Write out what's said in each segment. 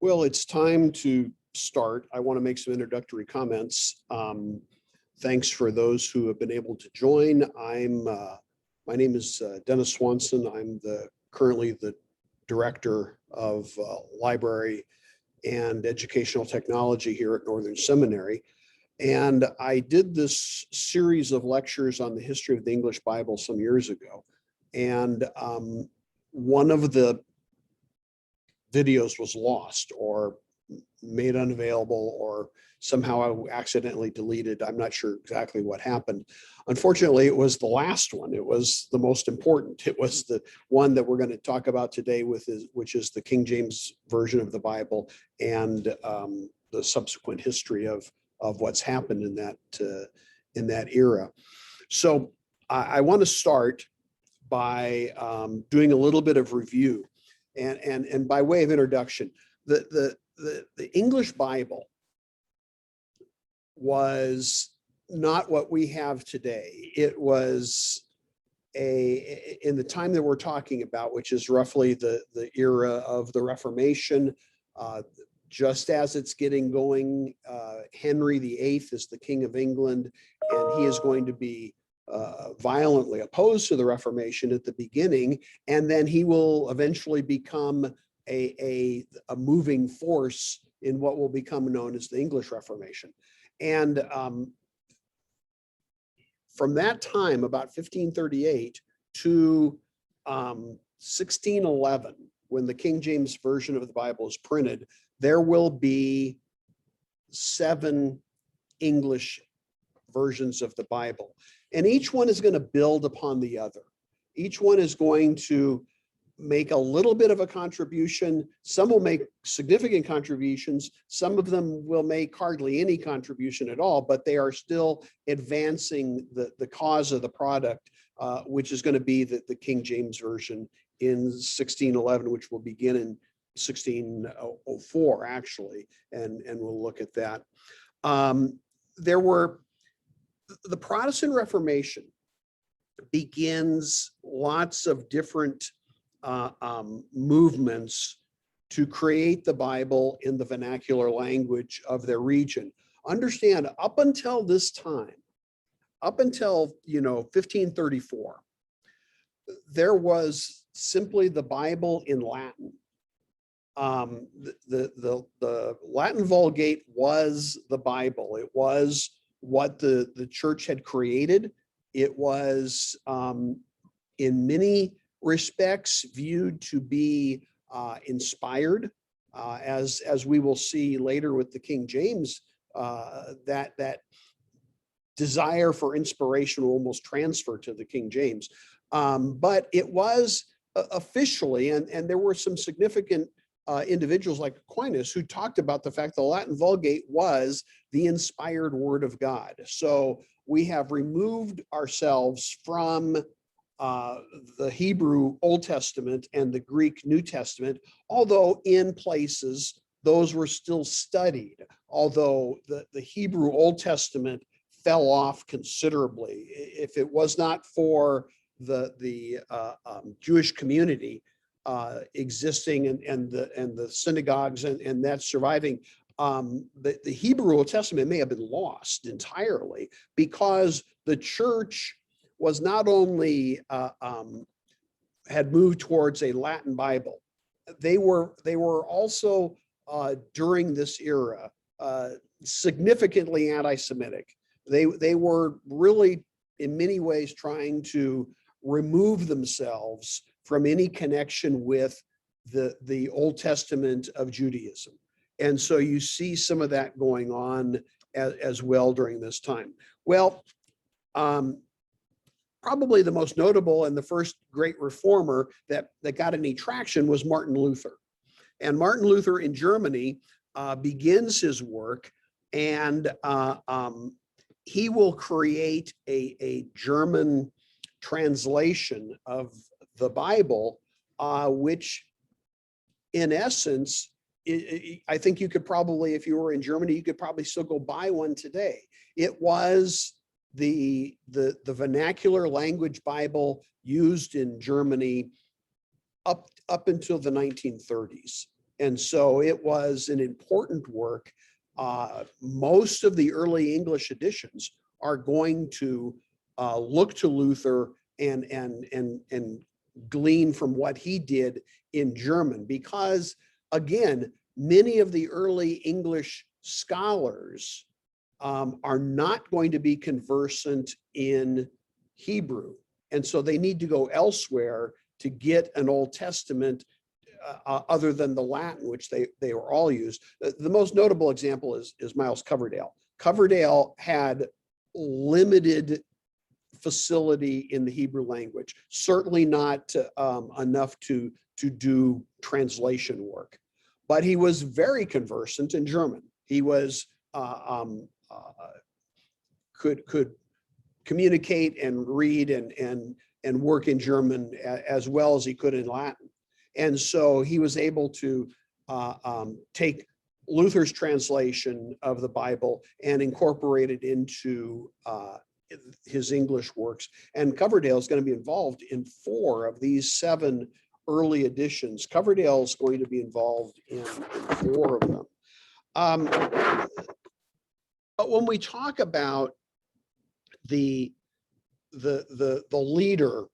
Well, it's time to start. I want to make some introductory comments. Thanks for those who have been able to join. My name is Dennis Swanson. I'm currently the director of library and educational technology here at Northern Seminary. And I did this series of lectures on the history of the English Bible some years ago. And one of the videos was lost or made unavailable or somehow accidentally deleted. I'm not sure exactly what happened. Unfortunately, it was the last one. It was the most important. It was the one that we're going to talk about today, which is the King James Version of the Bible and the subsequent history of what's happened in that era. So I want to start by doing a little bit of review. And by way of introduction, the English Bible was not what we have today. It was in the time that we're talking about, which is roughly the era of the Reformation, just as it's getting going. Henry VIII is the King of England, and he is going to be violently opposed to the Reformation at the beginning, and then he will eventually become a moving force in what will become known as the English Reformation. And from that time, about 1538 to 1611, when the King James Version of the Bible is printed, there will be 7 English versions of the Bible. And each one is going to build upon the other. Each one is going to make a little bit of a contribution. Some will make significant contributions. Some of them will make hardly any contribution at all, but they are still advancing the cause of the product, which is going to be the King James Version in 1611, which will begin in 1604, actually, and we'll look at that. The Protestant Reformation begins lots of different movements to create the Bible in the vernacular language of their region. Understand, up until this time, up until 1534, there was simply the Bible in Latin. The Latin Vulgate was the Bible. It was what the church had created. It was in many respects viewed to be inspired, as we will see later with the King James, that desire for inspiration will almost transfer to the King James. But it was officially, and there were some significant individuals like Aquinas who talked about the fact the Latin Vulgate was the inspired word of God. So we have removed ourselves from the Hebrew Old Testament and the Greek New Testament, although in places those were still studied, although the Hebrew Old Testament fell off considerably. If it was not for the Jewish community existing and the synagogues and that surviving, the Hebrew Old Testament may have been lost entirely, because the church was not only had moved towards a Latin Bible, they were also during this era significantly anti-Semitic. They were really in many ways trying to remove themselves from any connection with the Old Testament of Judaism. And so you see some of that going on as well during this time. Well, probably the most notable and the first great reformer that got any traction was Martin Luther. And Martin Luther in Germany begins his work, and he will create a German translation of the Bible, which in essence, I think you could probably, if you were in Germany, you could probably still go buy one today. It was the vernacular language Bible used in Germany up until the 1930s. And so it was an important work. Most of the early English editions are going to look to Luther and glean from what he did in German, because again, many of the early English scholars are not going to be conversant in Hebrew. And so they need to go elsewhere to get an Old Testament other than the Latin, which they were all used. The most notable example is Miles Coverdale. Coverdale had limited facility in the Hebrew language, certainly not enough to do translation work, but he was very conversant in German. He was could communicate and read and work in German as well as he could in Latin. And so he was able to take Luther's translation of the Bible and incorporate it into his English works. And Coverdale is going to be involved in 4 of these 7 early editions. Coverdale is going to be involved in 4 of them. But when we talk about the leader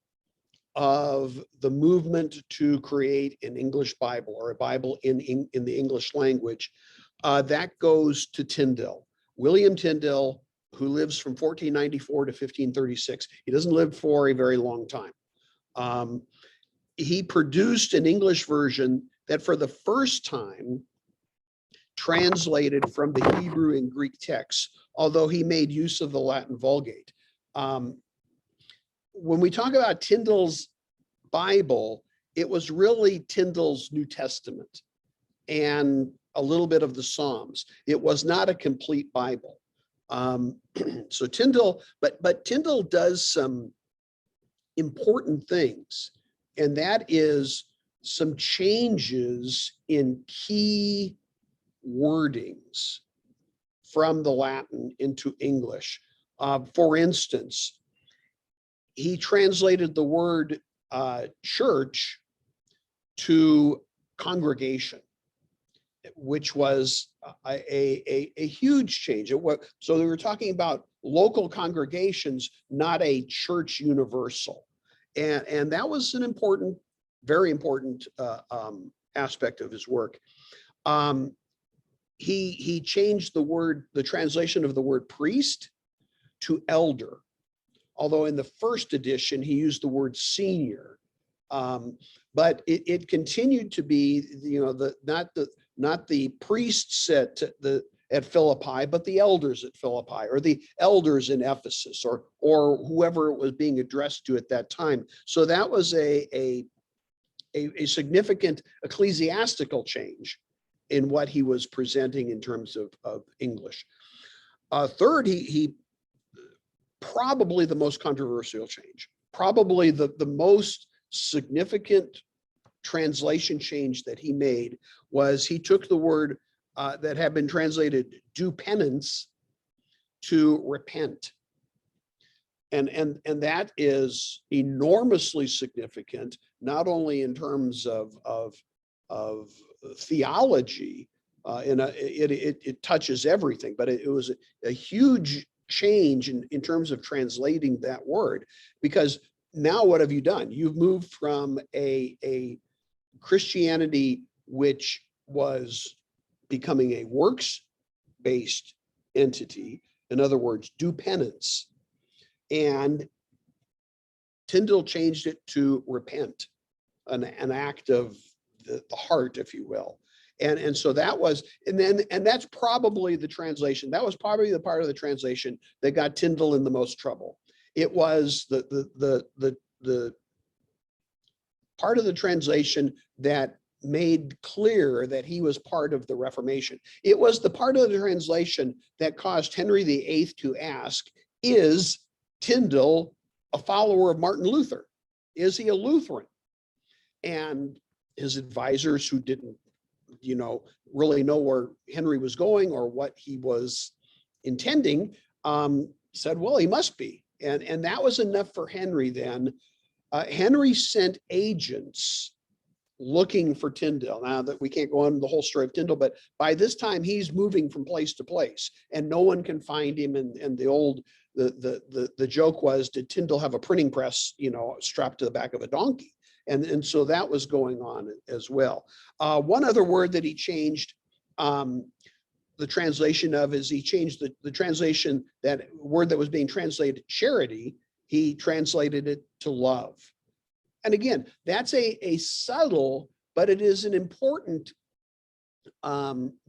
of the movement to create an English Bible, or a Bible in the English language, that goes to Tyndale. William Tyndale, who lives from 1494 to 1536. He doesn't live for a very long time. He produced an English version that for the first time translated from the Hebrew and Greek texts, although he made use of the Latin Vulgate. When we talk about Tyndale's Bible, it was really Tyndale's New Testament and a little bit of the Psalms. It was not a complete Bible. So Tyndale, but Tyndale does some important things, and that is some changes in key wordings from the Latin into English. For instance, he translated the word church to congregation, which was a huge change. So they were talking about local congregations, not a church universal. And that was an important, very important aspect of his work. He changed the translation of the word priest to elder. Although in the first edition, he used the word senior. But it continued to be, not the priests at Philippi, but the elders at Philippi, or the elders in Ephesus, or whoever it was being addressed to at that time. So that was a significant ecclesiastical change in what he was presenting in terms of English. Third, he probably the most controversial change, probably the most significant translation change that he made was he took the word that had been translated do penance to repent. And that is enormously significant, not only in terms of theology, it touches everything, but it was a huge change in terms of translating that word, because now what have you done? You've moved from a Christianity which was becoming a works-based entity, in other words, do penance, and Tyndale changed it to repent, an act of the heart, if you will. And so that was, and that's probably the translation. That was probably the part of the translation that got Tyndale in the most trouble. It was the part of the translation that made clear that he was part of the Reformation. It was the part of the translation that caused Henry VIII to ask, is Tyndale a follower of Martin Luther? Is he a Lutheran? And his advisors, who didn't really know where Henry was going or what he was intending, said, well, he must be. And that was enough for Henry then. Henry sent agents looking for Tyndale. Now that we can't go on the whole story of Tyndale, but by this time he's moving from place to place and no one can find him. And the joke was, did Tyndale have a printing press, strapped to the back of a donkey? And so that was going on as well. One other word that he changed the translation of is he changed the translation, that word that was being translated charity, he translated it to love. And again, that's a subtle, but it is an important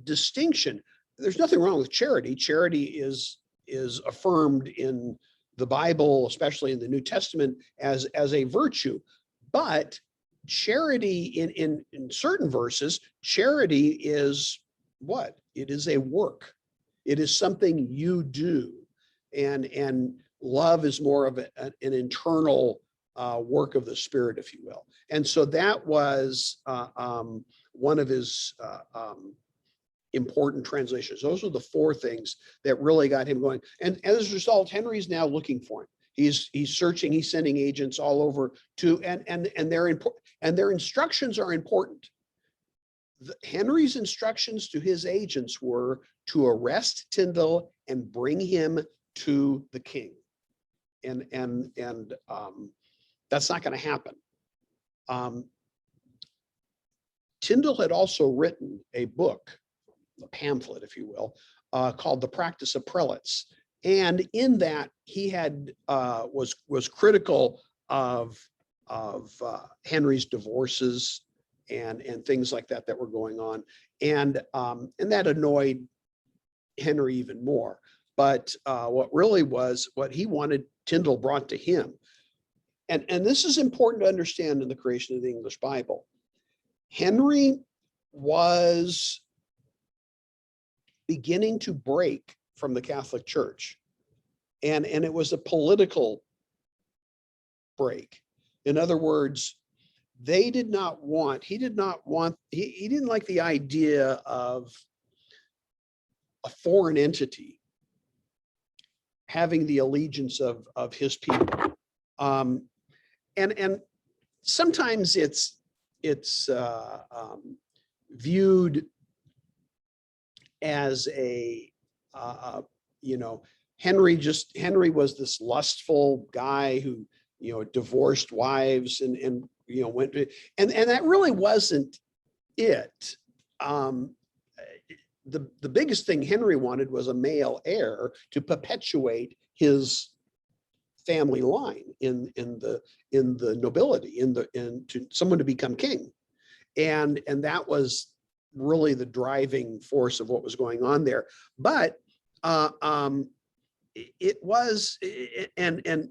distinction. There's nothing wrong with charity. Charity is affirmed in the Bible, especially in the New Testament, as a virtue. But charity in certain verses, charity is what? It is a work. It is something you do. And love is more of an internal work of the Spirit, if you will. And so that was one of his important translations. Those were the four things that really got him going. And as a result, Henry's now looking for him. He's searching, he's sending agents all over to, and their instructions are important. Henry's instructions to his agents were to arrest Tyndale and bring him to the king. And that's not going to happen. Tyndale had also written a book, a pamphlet, if you will, called The Practice of Prelates. And in that, he had was critical of Henry's divorces and things like that were going on, and that annoyed Henry even more. But what he wanted Tyndale brought to him, and this is important to understand in the creation of the English Bible. Henry was beginning to break from the Catholic Church, and it was a political break. In other words, he didn't like the idea of a foreign entity having the allegiance of his people. And sometimes it's viewed as Henry was this lustful guy who divorced wives and went to, and that really wasn't it. The biggest thing Henry wanted was a male heir to perpetuate his family line in the nobility, to someone to become king, and that was really the driving force of what was going on there. But it was, and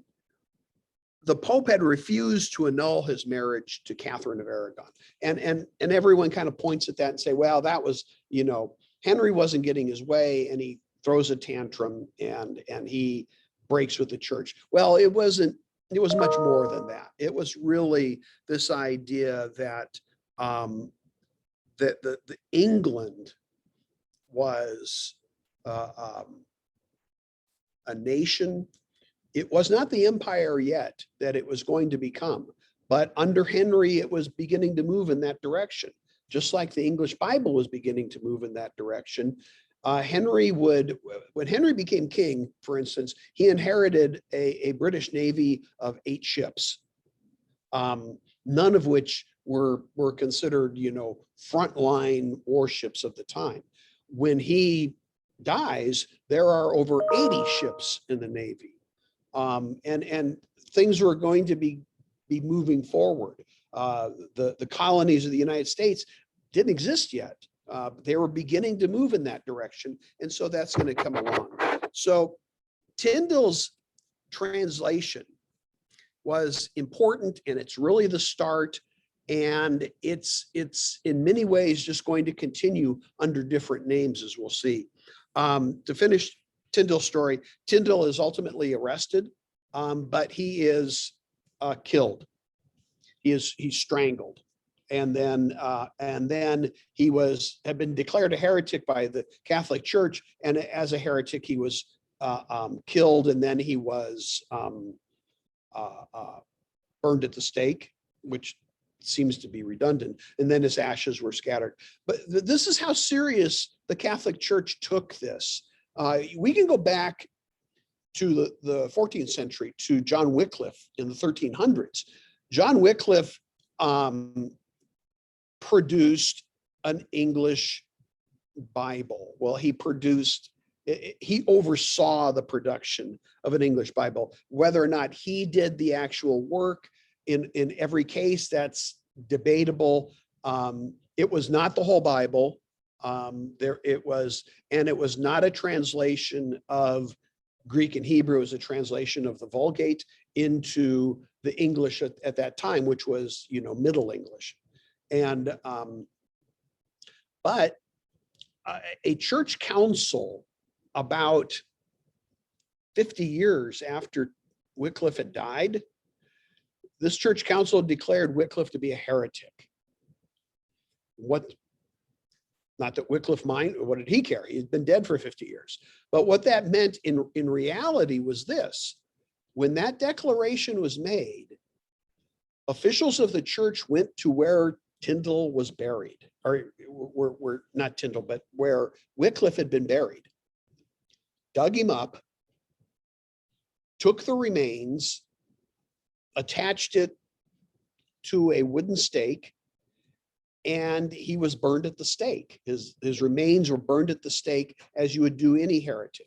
the Pope had refused to annul his marriage to Catherine of Aragon, and everyone kind of points at that and say, well, that was, Henry wasn't getting his way, and he throws a tantrum and he breaks with the church. Well, it was much more than that. It was really this idea that the England was a nation. It was not the empire yet that it was going to become, but under Henry, it was beginning to move in that direction, just like the English Bible was beginning to move in that direction. When Henry became king, for instance, he inherited a British Navy of 8 ships, none of which were considered, frontline warships of the time. When he dies, there are over 80 ships in the Navy, and things were going to be moving forward. The colonies of the United States didn't exist yet. They were beginning to move in that direction, and so that's going to come along. So Tyndale's translation was important, and it's really the start, and it's in many ways just going to continue under different names, as we'll see. To finish Tyndale's story, Tyndale is ultimately arrested, but he is killed. He's strangled. And then he had been declared a heretic by the Catholic Church, and as a heretic, he was killed, and then he was burned at the stake, which seems to be redundant. And then his ashes were scattered. But this is how serious the Catholic Church took this. We can go back to the 14th century, to John Wycliffe in the 1300s. John Wycliffe produced an English Bible. Well, he oversaw the production of an English Bible. Whether or not he did the actual work in every case, that's debatable. It was not the whole Bible. It was not a translation of Greek and Hebrew. It was a translation of the Vulgate into the English at that time, which was, Middle English. And but a church council about 50 years after Wycliffe had died, this church council declared Wycliffe to be a heretic. Not that Wycliffe minded, what did he care? He'd been dead for 50 years. But what that meant in reality was this: when that declaration was made, officials of the church went to where Tyndale was buried, or were not Tyndale, but where Wycliffe had been buried, dug him up, took the remains, attached it to a wooden stake, and he was burned at the stake. His remains were burned at the stake, as you would do any heretic.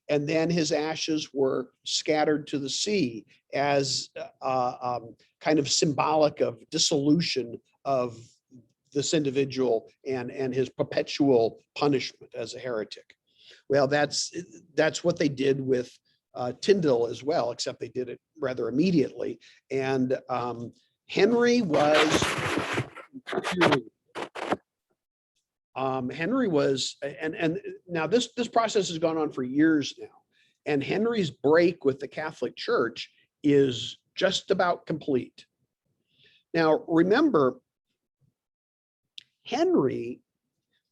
And then his ashes were scattered to the sea as kind of symbolic of dissolution of this individual and his perpetual punishment as a heretic. Well, that's what they did with Tyndale as well, except they did it rather immediately. And Henry was and now this process has gone on for years now, and Henry's break with the Catholic Church is just about complete. Now, remember, Henry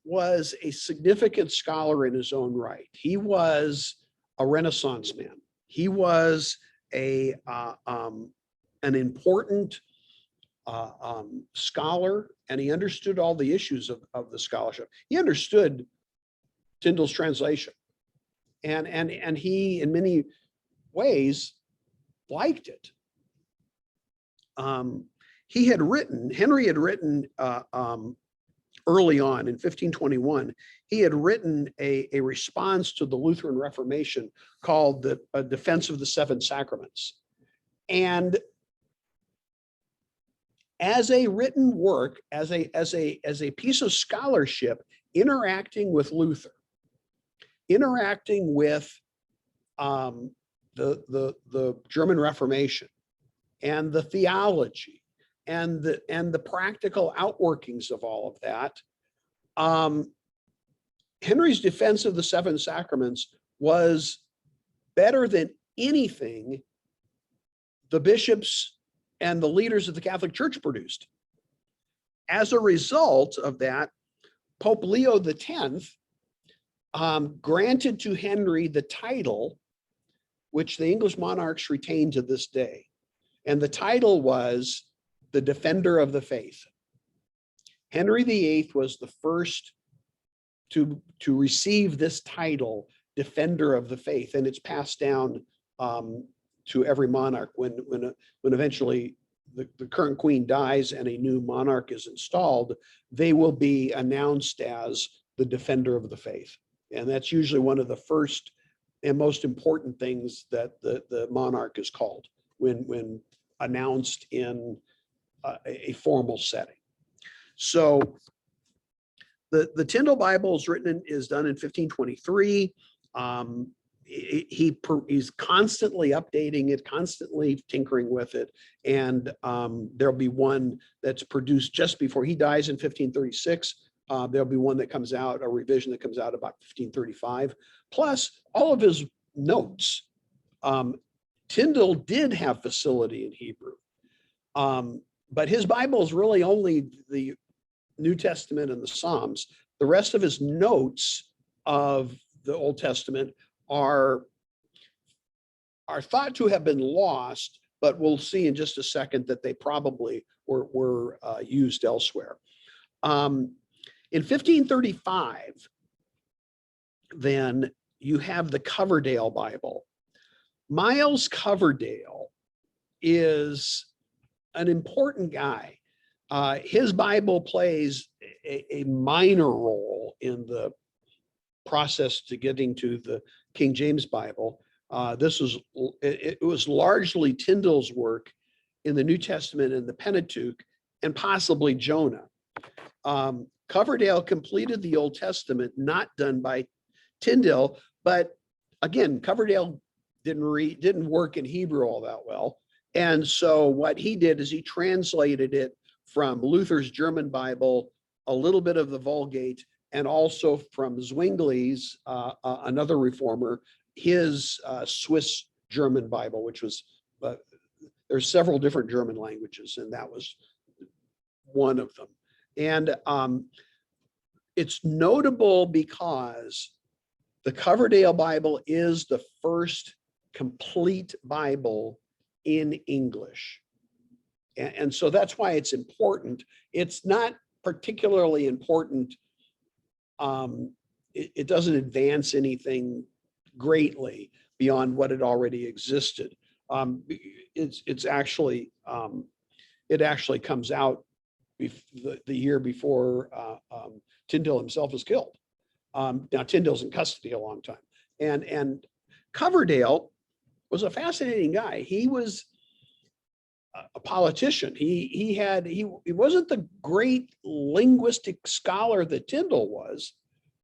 was a significant scholar in his own right. He was a Renaissance man. He was an important scholar, and he understood all the issues of the scholarship. He understood Tyndale's translation, and he, in many ways, liked it. Henry had written early on in 1521, he had written a response to the Lutheran Reformation called the Defense of the Seven Sacraments. And as a written work, as a piece of scholarship, interacting with Luther, interacting with the German Reformation and the theology and the practical outworkings of all of that, Henry's defense of the seven sacraments was better than anything the bishops and the leaders of the Catholic Church produced. As a result of that, Pope Leo X granted to Henry the title, which the English monarchs retain to this day. And the title was the Defender of the Faith. Henry VIII was the first to receive this title, Defender of the Faith, and it's passed down to every monarch. When eventually the current queen dies and a new monarch is installed, they will be announced as the Defender of the Faith. And that's usually one of the first and most important things that the monarch is called when announced in a formal setting. So the Tyndale Bible is done in 1523. He's constantly updating it, constantly tinkering with it. And there'll be one that's produced just before he dies in 1536. There'll be one that comes out, a revision that comes out about 1535, plus all of his notes. Tyndale did have facility in Hebrew, but his Bible is really only the New Testament and the Psalms. The rest of his notes of the Old Testament are thought to have been lost, but we'll see in just a second that they probably were used elsewhere. In 1535, then you have the Coverdale Bible. Miles Coverdale is an important guy. His Bible plays a minor role in the process to getting to the King James Bible. It was largely Tyndale's work in the New Testament and the Pentateuch, and possibly Jonah. Coverdale completed the Old Testament, not done by Tyndale, but again, Coverdale didn't work in Hebrew all that well. And so what he did is he translated it from Luther's German Bible, a little bit of the Vulgate, and also from Zwingli's, another reformer, his Swiss German Bible, which was, there's several different German languages, and that was one of them. And it's notable because the Coverdale Bible is the first complete Bible in English. And so that's why it's important. It's not particularly important. It doesn't advance anything greatly beyond what had already existed. It's actually, it actually comes out the year before Tyndale himself is killed. Now Tyndale's in custody a long time. And Coverdale was a fascinating guy. He was a politician. He wasn't the great linguistic scholar that Tyndale was,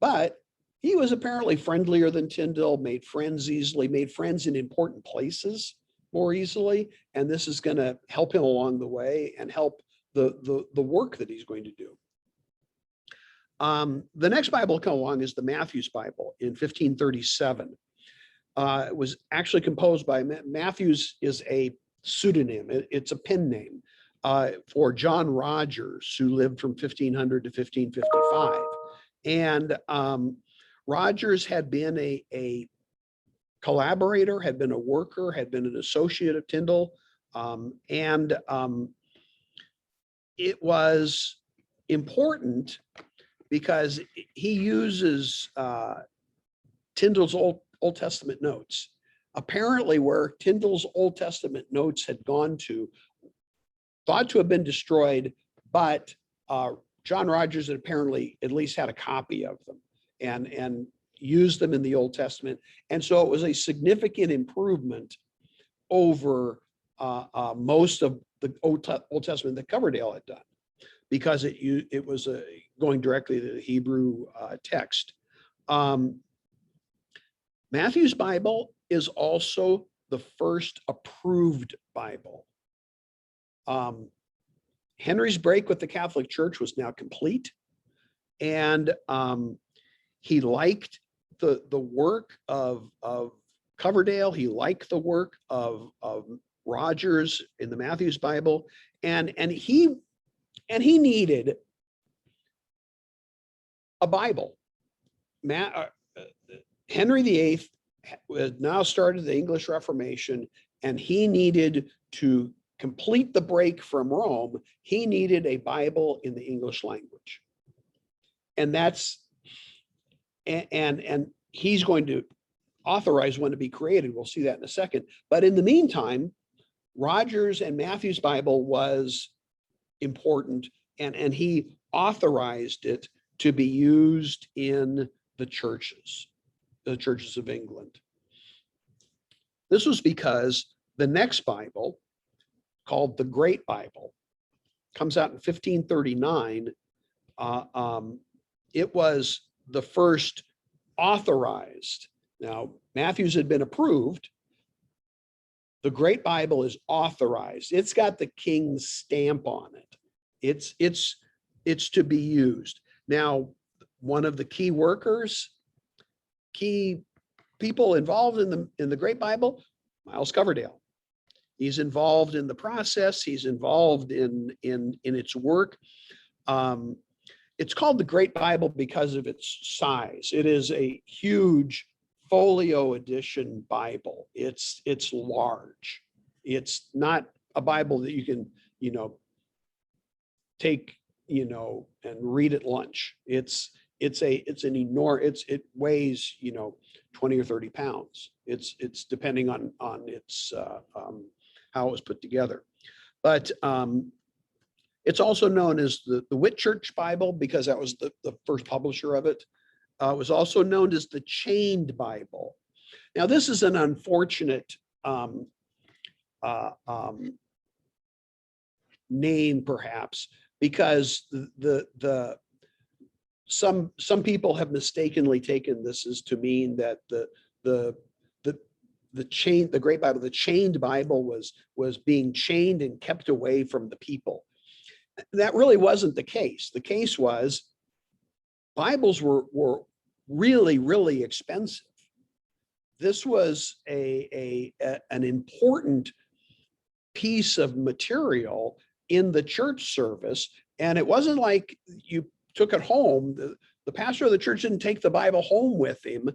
but he was apparently friendlier than Tyndale, made friends easily, made friends in important places more easily. And this is going to help him along the way and help the work that he's going to do. The next Bible to come along is the Matthew's Bible in 1537. It was actually composed by Matthews is a pseudonym. It's a pen name for John Rogers, who lived from 1500 to 1555. And Rogers had been a collaborator, had been a worker, had been an associate of Tyndale. It was important because he uses Tyndale's Old Testament notes. Apparently, where Tyndale's Old Testament notes had gone to, thought to have been destroyed, but John Rogers had apparently at least had a copy of them and used them in the Old Testament. And so it was a significant improvement over most of the Old Testament that Coverdale had done, because it was going directly to the Hebrew text. Matthew's Bible is also the first approved Bible. Henry's break with the Catholic Church was now complete, and he liked the work of Coverdale. He liked the work of Rogers in the Matthew's Bible, and he needed a Bible. Henry VIII had now started the English Reformation, and he needed to complete the break from Rome. He needed a Bible in the English language. And he's going to authorize one to be created. We'll see that in a second. But in the meantime, Rogers and Matthew's Bible was important, and he authorized it to be used in the churches of England. This was because the next Bible, called the Great Bible, comes out in 1539. It was the first authorized. Now, Matthew's had been approved. The Great Bible is authorized. It's got the king's stamp on it. It's to be used. Now, one of the key people involved in the Great Bible, Miles Coverdale. He's involved in the process. He's involved in its work. It's called the Great Bible because of its size. It is a huge folio edition Bible. It's large. It's not a Bible that you can, take, and read at lunch. It's an enormous, it weighs, 20 or 30 pounds. It's depending on its how it was put together. But it's also known as the Whitchurch Bible because that was the first publisher of it. It was also known as the Chained Bible. Now, this is an unfortunate name, perhaps, because some people have mistakenly taken this as to mean that the Great Bible, the Chained Bible, was being chained and kept away from the people. That really wasn't the case. The case was Bibles were really, really expensive. This was an important piece of material in the church service, and it wasn't like you took it home. The pastor of the church didn't take the Bible home with him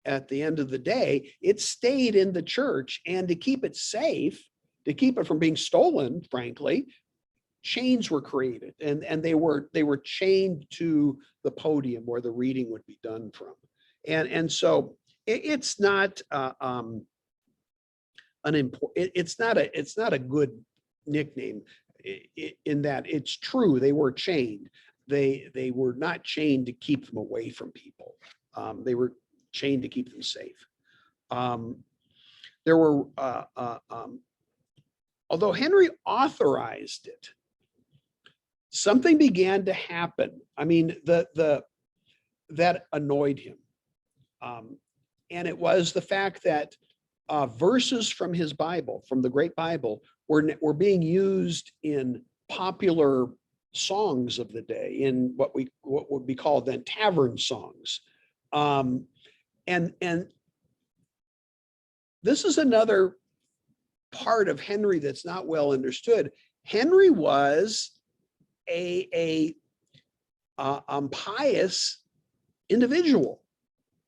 at the end of the day. It stayed in the church, and to keep it safe, to keep it from being stolen, frankly, chains were created, and they were chained to the podium where the reading would be done from. And so it's not it's not a good nickname in that it's true they were chained. They were not chained to keep them away from people. They were chained to keep them safe. There were although Henry authorized it, something began to happen. I mean, that annoyed him. And it was the fact that verses from his Bible, from the Great Bible, were being used in popular songs of the day, in what would be called then tavern songs. And this is another part of Henry that's not well understood. Henry was a pious individual.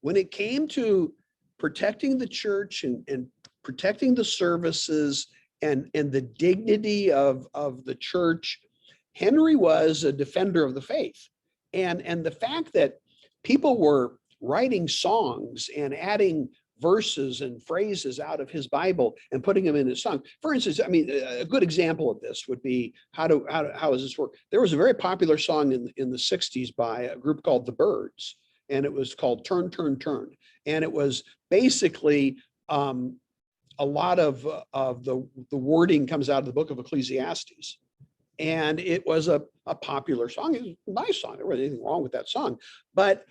When it came to protecting the church and protecting the services and the dignity of the church, Henry was a defender of the faith. And the fact that people were writing songs and adding verses and phrases out of his Bible and putting them in his song. For instance, I mean, a good example of this would be how does this work? There was a very popular song in the 60s by a group called The Byrds, and it was called Turn, Turn, Turn. And it was basically a lot of the wording comes out of the book of Ecclesiastes. And it was a popular song. It was a nice song. There wasn't anything wrong with that song. But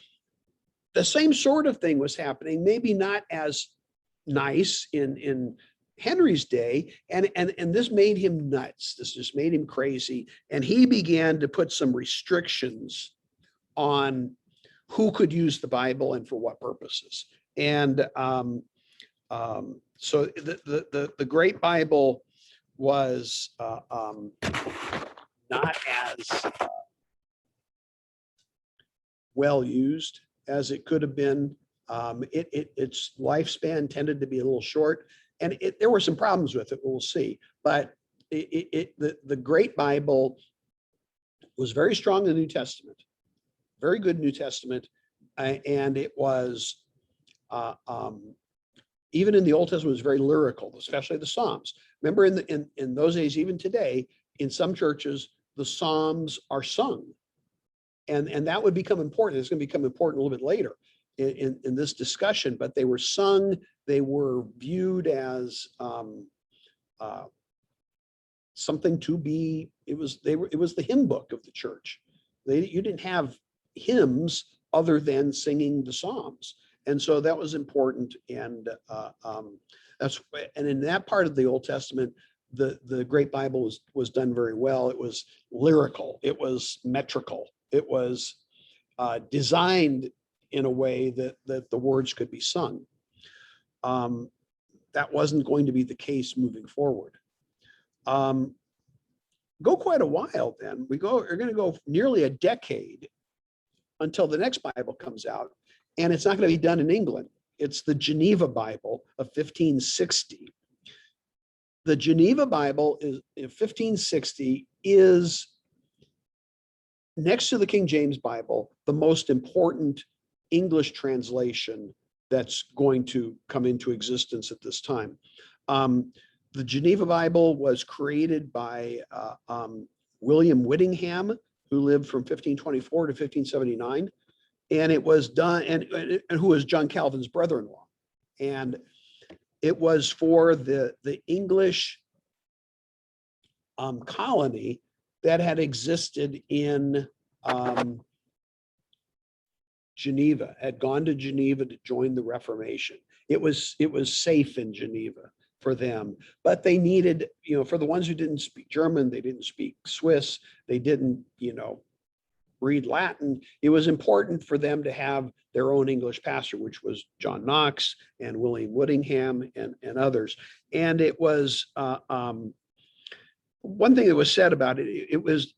the same sort of thing was happening, maybe not as nice in Henry's day. And this made him nuts. This just made him crazy. And he began to put some restrictions on who could use the Bible and for what purposes. And so the Great Bible was not as well used as it could have been. Its lifespan tended to be a little short, and there were some problems with it. We'll see, but the Great Bible was very strong in the New Testament, very good New Testament, and it was even in the Old Testament, it was very lyrical, especially the Psalms. Remember, in those days, even today, in some churches, the Psalms are sung. And that would become important. It's going to become important a little bit later in this discussion, but they were sung, they were viewed as something to be, it was the hymn book of the church. You didn't have hymns other than singing the Psalms. And so that was important. And in that part of the Old Testament, the Great Bible was done very well. It was lyrical, it was metrical. It was designed in a way that the words could be sung. That wasn't going to be the case moving forward. Go quite a while then. We're going to go nearly a decade until the next Bible comes out, and it's not going to be done in England. It's the Geneva Bible of 1560. the Geneva Bible is in 1560 is, next to the King James Bible, the most important English translation that's going to come into existence at this time. The Geneva Bible was created by William Whittingham, who lived from 1524 to 1579. And it was done, and who was John Calvin's brother-in-law. And it was for the English colony that had existed in Geneva, had gone to Geneva to join the Reformation. It was safe in Geneva for them, but they needed, for the ones who didn't speak German, they didn't speak Swiss, they didn't, read Latin. It was important for them to have their own English pastor, which was John Knox and William Whittingham and others. And it was one thing that was said about it. It was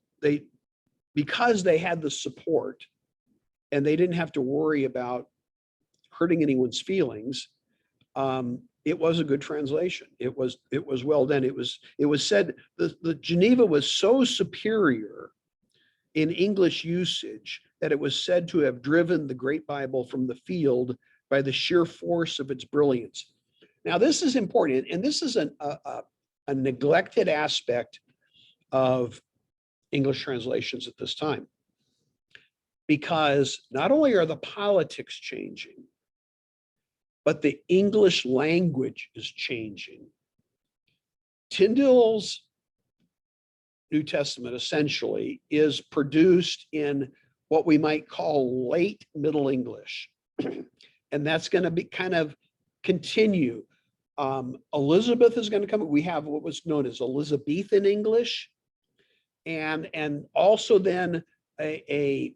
because they had the support and they didn't have to worry about hurting anyone's feelings. It was a good translation. It was well done. It was said the Geneva was so superior in English usage that it was said to have driven the Great Bible from the field by the sheer force of its brilliance. Now, this is important, and this is a neglected aspect of English translations at this time, because not only are the politics changing, but the English language is changing. Tyndale's New Testament essentially is produced in what we might call late Middle English. And that's going to be kind of continue. Elizabeth is going to come. We have what was known as Elizabethan English. And also then a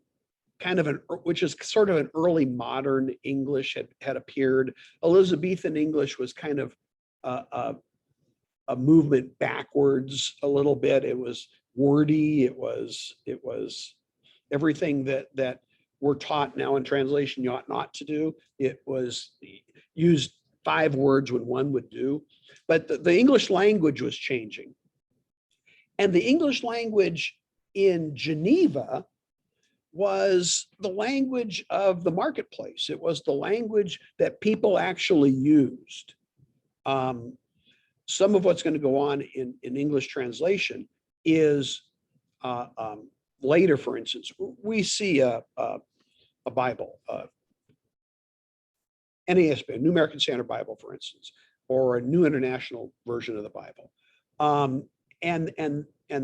kind of which is sort of an early modern English had appeared. Elizabethan English was kind of a movement backwards a little bit. It was wordy. It was everything that we're taught now in translation you ought not to do. It was used 5 words when one would do. But the English language was changing. And the English language in Geneva was the language of the marketplace. It was the language that people actually used. Some of what's going to go on in English translation is later, for instance, we see a Bible, NASB, a New American Standard Bible, for instance, or a New International Version of the Bible. And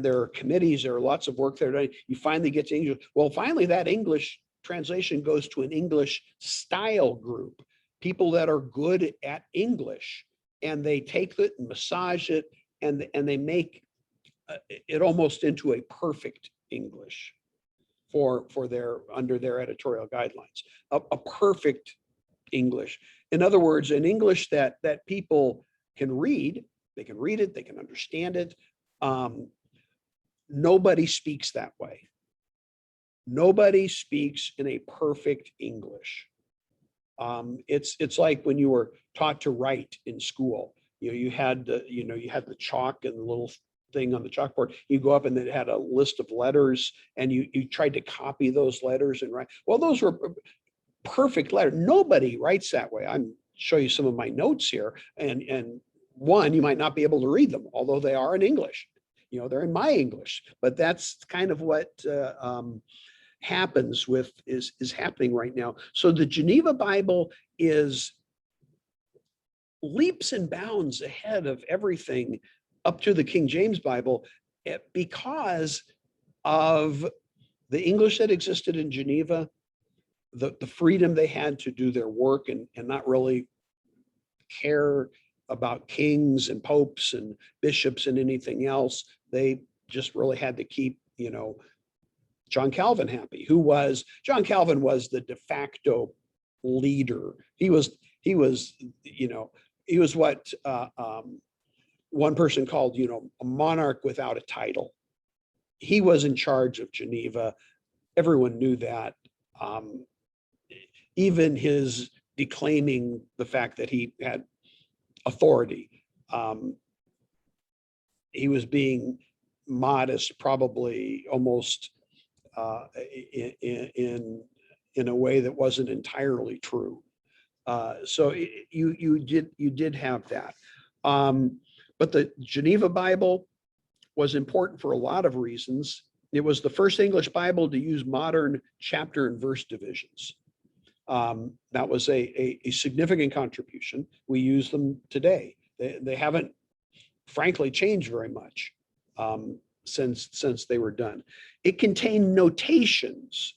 there are committees, there are lots of work there. You finally get to English. Well, finally, that English translation goes to an English style group, people that are good at English. And they take it and massage it, and they make it almost into a perfect English for under their editorial guidelines. A perfect English. In other words, an English that people can read. They can read it. They can understand it. Nobody speaks that way. Nobody speaks in a perfect English. It's like when you were taught to write in school. You had the chalk and the little thing on the chalkboard. You go up and it had a list of letters, and you tried to copy those letters and write. Well, those were perfect letters. Nobody writes that way. I'm show you some of my notes here, and one, you might not be able to read them, although they are in English. They're in my English, but that's kind of what happens is happening right now. So the Geneva Bible is leaps and bounds ahead of everything up to the King James Bible because of the English that existed in Geneva, the freedom they had to do their work and not really care about kings and popes and bishops and anything else. They just really had to keep, John Calvin happy. John Calvin was the de facto leader. He was what one person called, a monarch without a title. He was in charge of Geneva. Everyone knew that. Even his declaiming the fact that he had authority he was being modest, probably almost in a way that wasn't entirely true. So you did have that. But the Geneva Bible was important for a lot of reasons. It was the first English Bible to use modern chapter and verse divisions. That was a significant contribution. We use them today. They haven't, frankly, changed very much since they were done. It contained notations,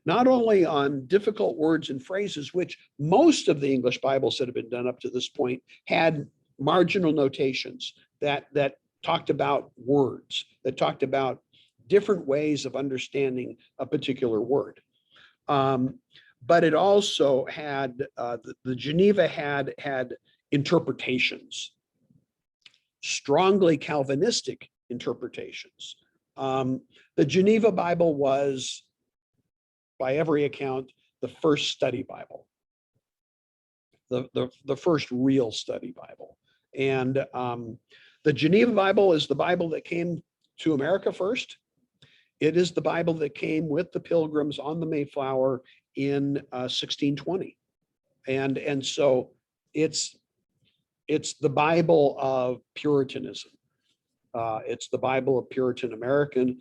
not only on difficult words and phrases, which most of the English Bibles that have been done up to this point had marginal notations that talked about words, that talked about different ways of understanding a particular word. But it also had, the Geneva had interpretations, strongly Calvinistic interpretations. The Geneva Bible was, by every account, the first study Bible, the first real study Bible. And the Geneva Bible is the Bible that came to America first. It is the Bible that came with the Pilgrims on the Mayflower in 1620. And so it's the Bible of Puritanism. It's the Bible of Puritan American,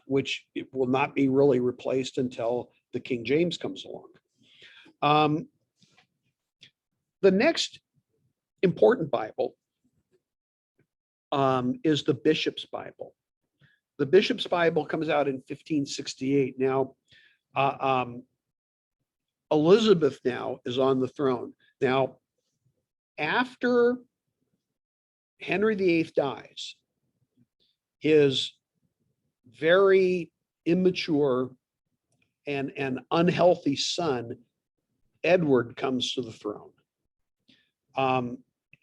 which it will not be really replaced until the King James comes along. The next important Bible is the Bishop's Bible. The Bishop's Bible comes out in 1568. Now, Elizabeth now is on the throne. Now, after Henry VIII dies, his very immature and unhealthy son, Edward, comes to the throne.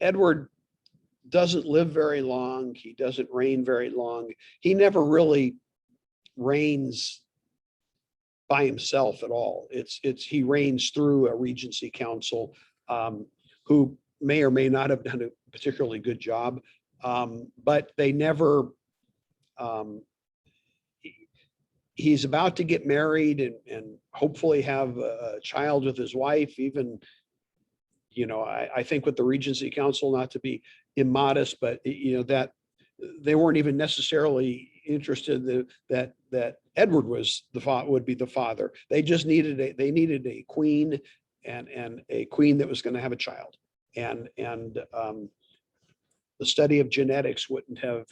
Edward doesn't live very long. He doesn't reign very long. He never really reigns by himself at all. He reigns through a regency council who may or may not have done a particularly good job, but they never. He's about to get married and hopefully have a child with his wife. Even, I think with the Regency Council, not to be immodest, but that they weren't even necessarily interested that Edward would be the father. They just needed a queen and a queen that was going to have a child. And the study of genetics wouldn't have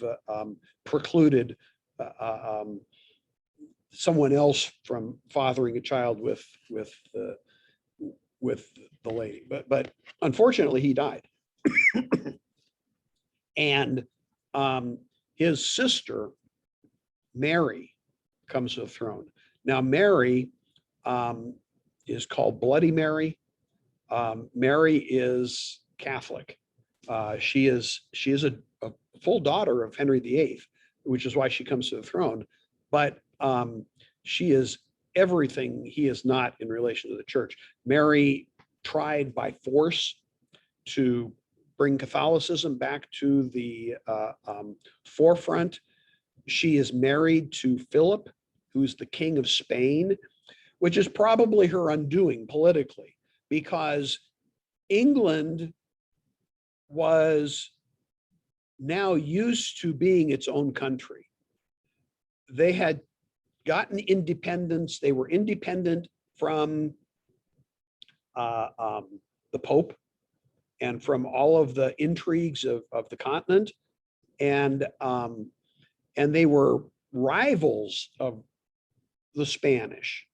precluded someone else from fathering a child with the lady. But unfortunately, he died. And his sister, Mary, comes to the throne. Now, Mary is called Bloody Mary. Mary is Catholic. She is a full daughter of Henry VIII, which is why she comes to the throne. But she is everything he is not in relation to the church. Mary tried by force to bring Catholicism back to the forefront. She is married to Philip, who's the King of Spain, which is probably her undoing politically, because England was now used to being its own country. They had gotten independence. They were independent from the Pope and from all of the intrigues of the continent. And they were rivals of the Spanish,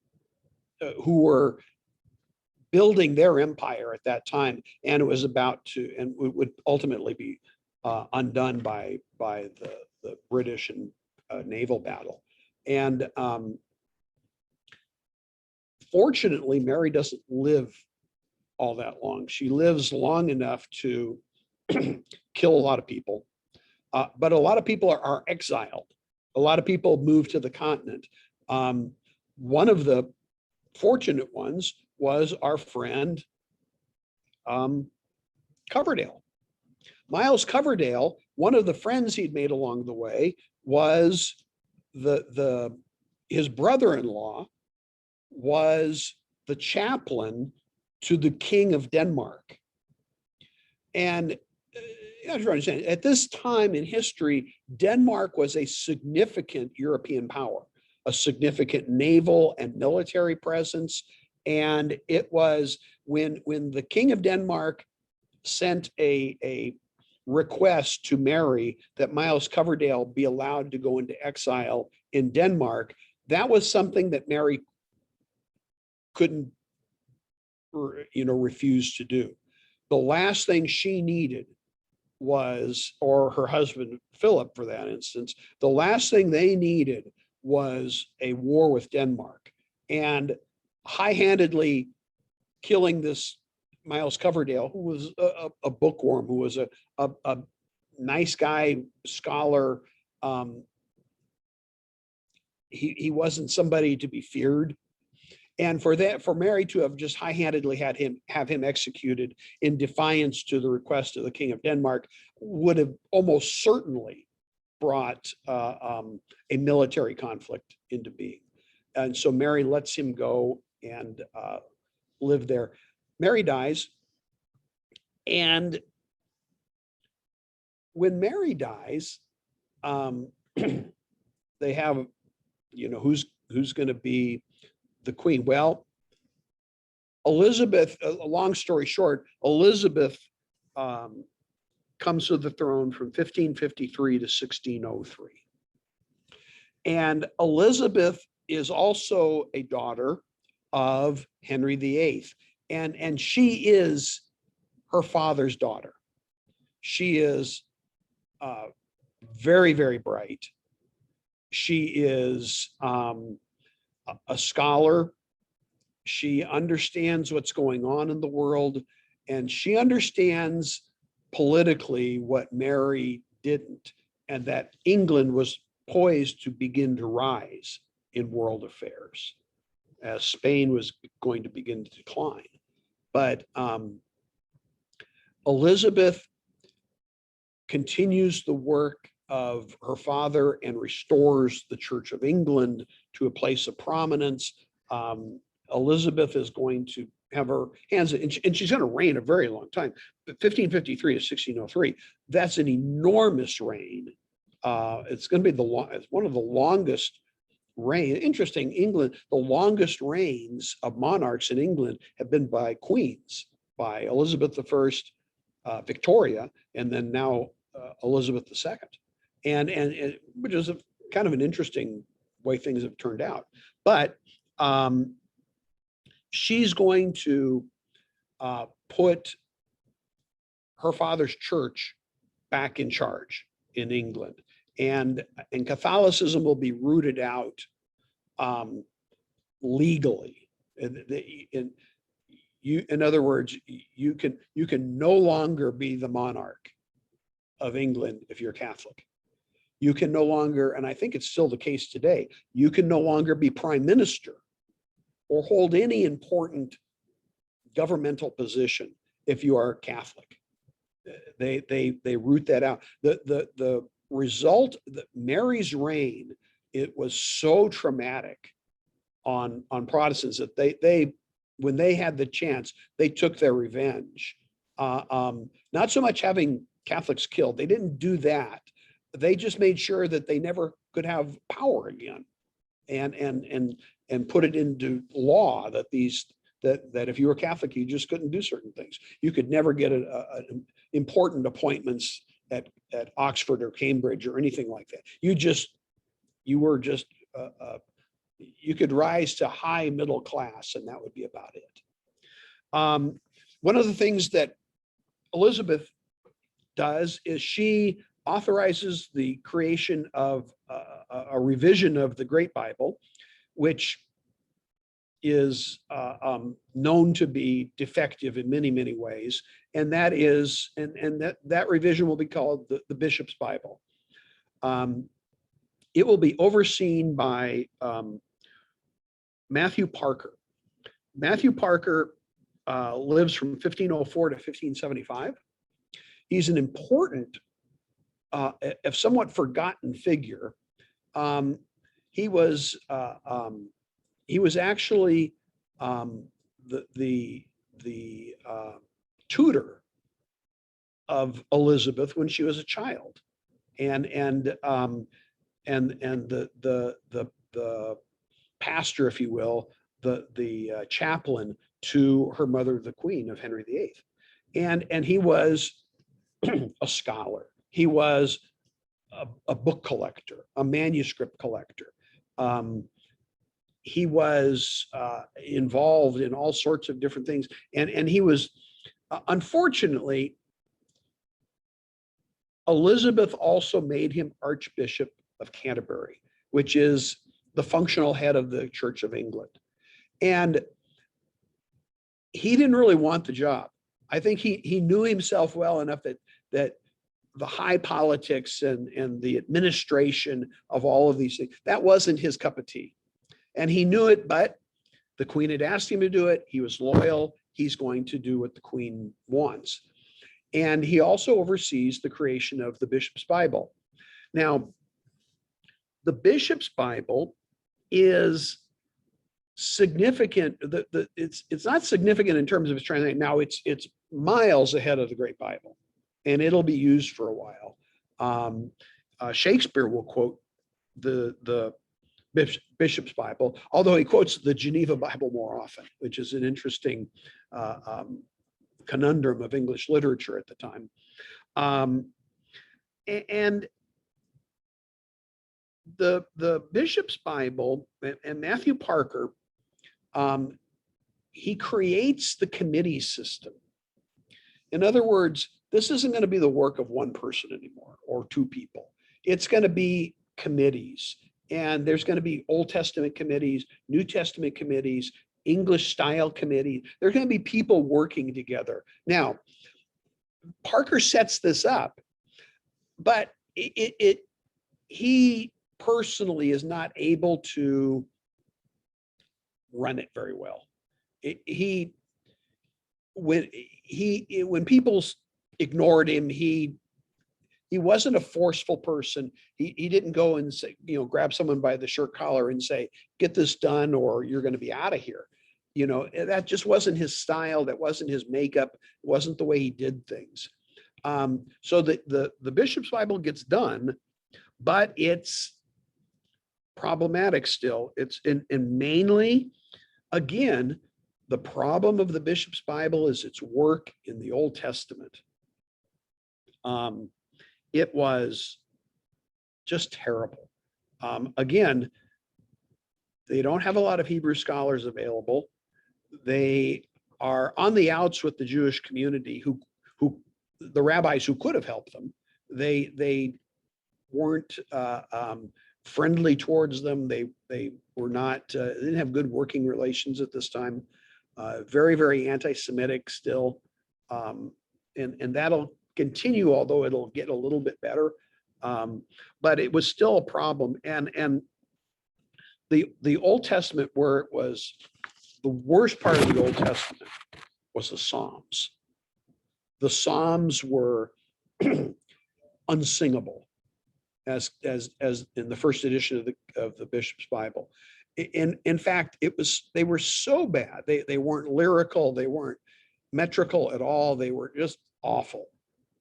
who were building their empire at that time. And it was about to, and would ultimately be undone by the British and naval battle. And fortunately, Mary doesn't live all that long. She lives long enough to kill a lot of people, but a lot of people are exiled. A lot of people move to the continent. One of the fortunate ones was our friend Coverdale. Miles Coverdale one of the friends he'd made along the way was his brother-in-law was the chaplain to the King of Denmark. And you have to understand, at this time in history, Denmark was a significant European power, a significant naval and military presence. And it was when the King of Denmark sent a request to Mary that Miles Coverdale be allowed to go into exile in Denmark, that was something that Mary couldn't, refuse to do. The last thing she needed was, or her husband Philip for that instance, the last thing they needed was a war with Denmark. And high-handedly killing this Miles Coverdale, who was a bookworm, who was a nice guy, scholar. He wasn't somebody to be feared. And for Mary to have just high-handedly have him executed in defiance to the request of the King of Denmark would have almost certainly brought a military conflict into being. And so Mary lets him go and live there. Mary dies, and when Mary dies, they have, who's going to be the queen? Well, Elizabeth, a long story short, Elizabeth comes to the throne from 1553 to 1603. And Elizabeth is also a daughter of Henry VIII. And she is her father's daughter. She is very, very bright. She is a scholar. She understands what's going on in the world, and she understands politically what Mary didn't, and that England was poised to begin to rise in world affairs as Spain was going to begin to decline. But Elizabeth continues the work of her father and restores the Church of England to a place of prominence. Elizabeth is going to have her hands, and she's going to reign a very long time, 1553 to 1603. That's an enormous reign. It's going to be it's one of the longest reign. Interesting, England, the longest reigns of monarchs in England have been by queens, by Elizabeth I, Victoria, and then now Elizabeth II. And which is kind of an interesting way things have turned out. But she's going to put her father's church back in charge in England, and Catholicism will be rooted out legally. In other words, you can no longer be the monarch of England if you're Catholic. You can no longer, and I think it's still the case today, you can no longer be prime minister or hold any important governmental position if you are Catholic. They root that out. The result, Mary's reign, it was so traumatic on Protestants that they when they had the chance, they took their revenge. Not so much having Catholics killed, they didn't do that. They just made sure that they never could have power again, and put it into law that that if you were Catholic, you just couldn't do certain things. You could never get important appointments at Oxford or Cambridge or anything like that. You could rise to high middle class, and that would be about it. One of the things that Elizabeth does is she authorizes the creation of a revision of the Great Bible, which is known to be defective in many, many ways. And that is, that revision will be called the Bishop's Bible. It will be overseen by Matthew Parker. Matthew Parker lives from 1504 to 1575. He's an important a somewhat forgotten figure. He was actually the tutor of Elizabeth when she was a child, and the pastor, if you will, the chaplain to her mother, the Queen of Henry VIII, and he was a scholar. He was a book collector, a manuscript collector. He was involved in all sorts of different things, and he was unfortunately. Elizabeth also made him Archbishop of Canterbury, which is the functional head of the Church of England. And he didn't really want the job. I think he knew himself well enough that the high politics and the administration of all of these things, that wasn't his cup of tea. And he knew it, but the Queen had asked him to do it. He was loyal. He's going to do what the Queen wants. And he also oversees the creation of the Bishop's Bible. Now, the Bishop's Bible is significant. It's not significant in terms of its translation. Now, it's miles ahead of the Great Bible, and it'll be used for a while. Shakespeare will quote the Bishop's Bible, although he quotes the Geneva Bible more often, which is an interesting conundrum of English literature at the time. And the Bishop's Bible and Matthew Parker, he creates the committee system. In other words, this isn't going to be the work of one person anymore or two people. It's going to be committees, and there's going to be Old Testament committees, New Testament committees, English style committee. There are going to be people working together. Now, Parker sets this up, but he personally is not able to run it very well. When people ignored him, he wasn't a forceful person. He didn't go and say, grab someone by the shirt collar and say, get this done or you're going to be out of here. That just wasn't his style. That wasn't his makeup. It wasn't the way he did things. So the Bishop's Bible gets done, but it's problematic still. It's and mainly, again, the problem of the Bishop's Bible is its work in the Old Testament. It was just terrible. Again, they don't have a lot of Hebrew scholars available. They are on the outs with the Jewish community who the rabbis who could have helped them. They weren't friendly towards them. They were not, they didn't have good working relations at this time. Very, very anti-Semitic still. And that'll continue, although it'll get a little bit better. But it was still a problem. And the Old Testament, where it was the worst part of the Old Testament, was the Psalms. The Psalms were unsingable, as in the first edition of the Bishop's Bible. In fact, they were so bad. They weren't lyrical. They weren't metrical at all. They were just awful,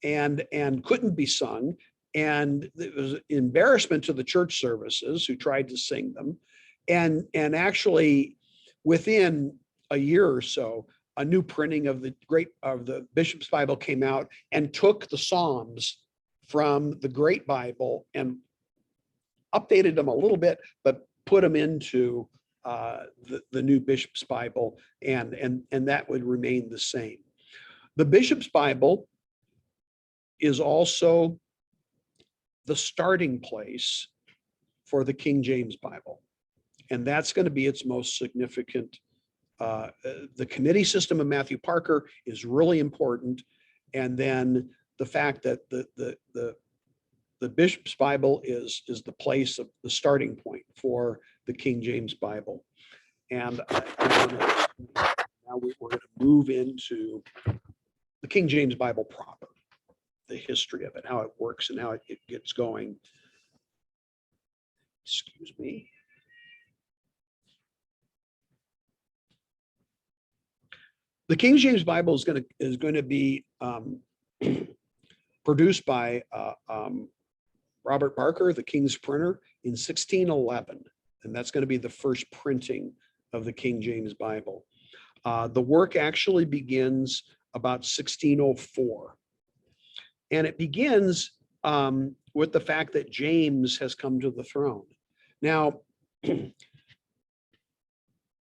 and couldn't be sung. And it was embarrassment to the church services who tried to sing them. And actually, within a year or so, a new printing of the Bishop's Bible came out and took the Psalms from the Great Bible and updated them a little bit, but put them into the new Bishop's Bible, and that would remain the same. The Bishop's Bible is also the starting place for the King James Bible, and that's going to be its most significant. The committee system of Matthew Parker is really important, and then the fact that the Bishop's Bible is the place of the starting point for the King James Bible. And now we're going to move into the King James Bible proper. the history of it, how it works and how it gets going. Excuse me. The King James Bible is going to be produced by Robert Barker, the King's printer, in 1611, and that's going to be the first printing of the King James Bible. The work actually begins about 1604, and it begins with the fact that James has come to the throne. Now,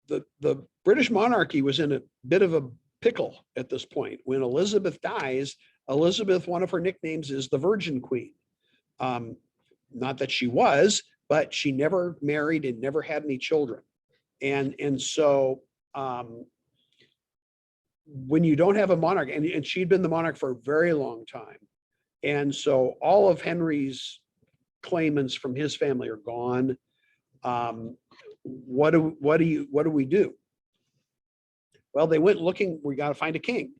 the British monarchy was in a bit of a pickle at this point. When Elizabeth dies, Elizabeth, one of her nicknames is the Virgin Queen. Not that she was, but she never married and never had any children. And so when you don't have a monarch, and she'd been the monarch for a very long time. And so all of Henry's claimants from his family are gone. What do we do? Well, they went looking, we got to find a king.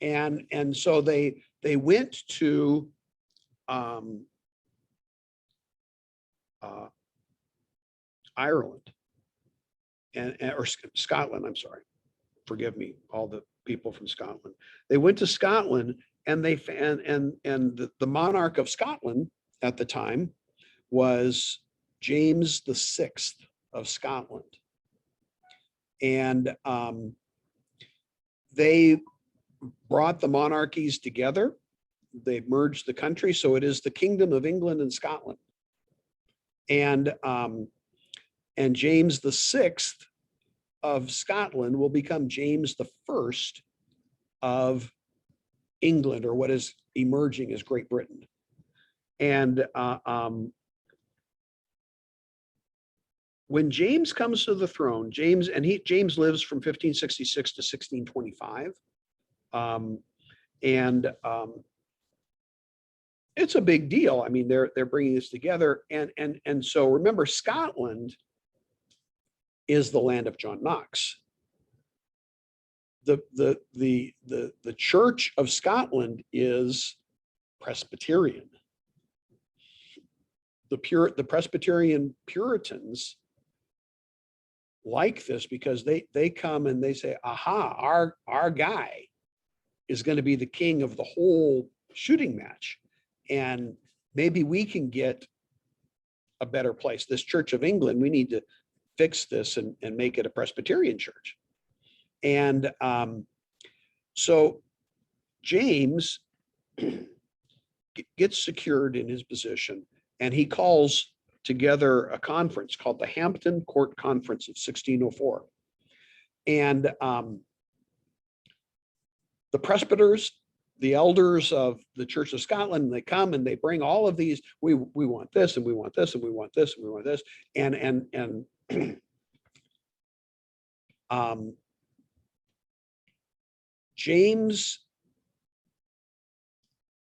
And so they went to Ireland or Scotland, I'm sorry. Forgive me, all the people from Scotland. They went to Scotland, and the monarch of Scotland at the time was James VI of Scotland. And they brought the monarchies together. They merged the country. So it is the Kingdom of England and Scotland. And James VI of Scotland will become James I of England, or what is emerging as Great Britain. And when James comes to the throne, James lives from 1566 to 1625. It's a big deal. I mean, they're bringing this together. And so remember, Scotland is the land of John Knox. The Church of Scotland is Presbyterian. The Presbyterian Puritans like this because they come and they say, aha, our guy is going to be the king of the whole shooting match. And maybe we can get a better place. This Church of England, we need to fix this and make it a Presbyterian church. And so James gets secured in his position, and he calls together a conference called the Hampton Court Conference of 1604. And the presbyters, the elders of the Church of Scotland, they come and they bring all of these, we want this, and we want this, and we want this, and we want this. And James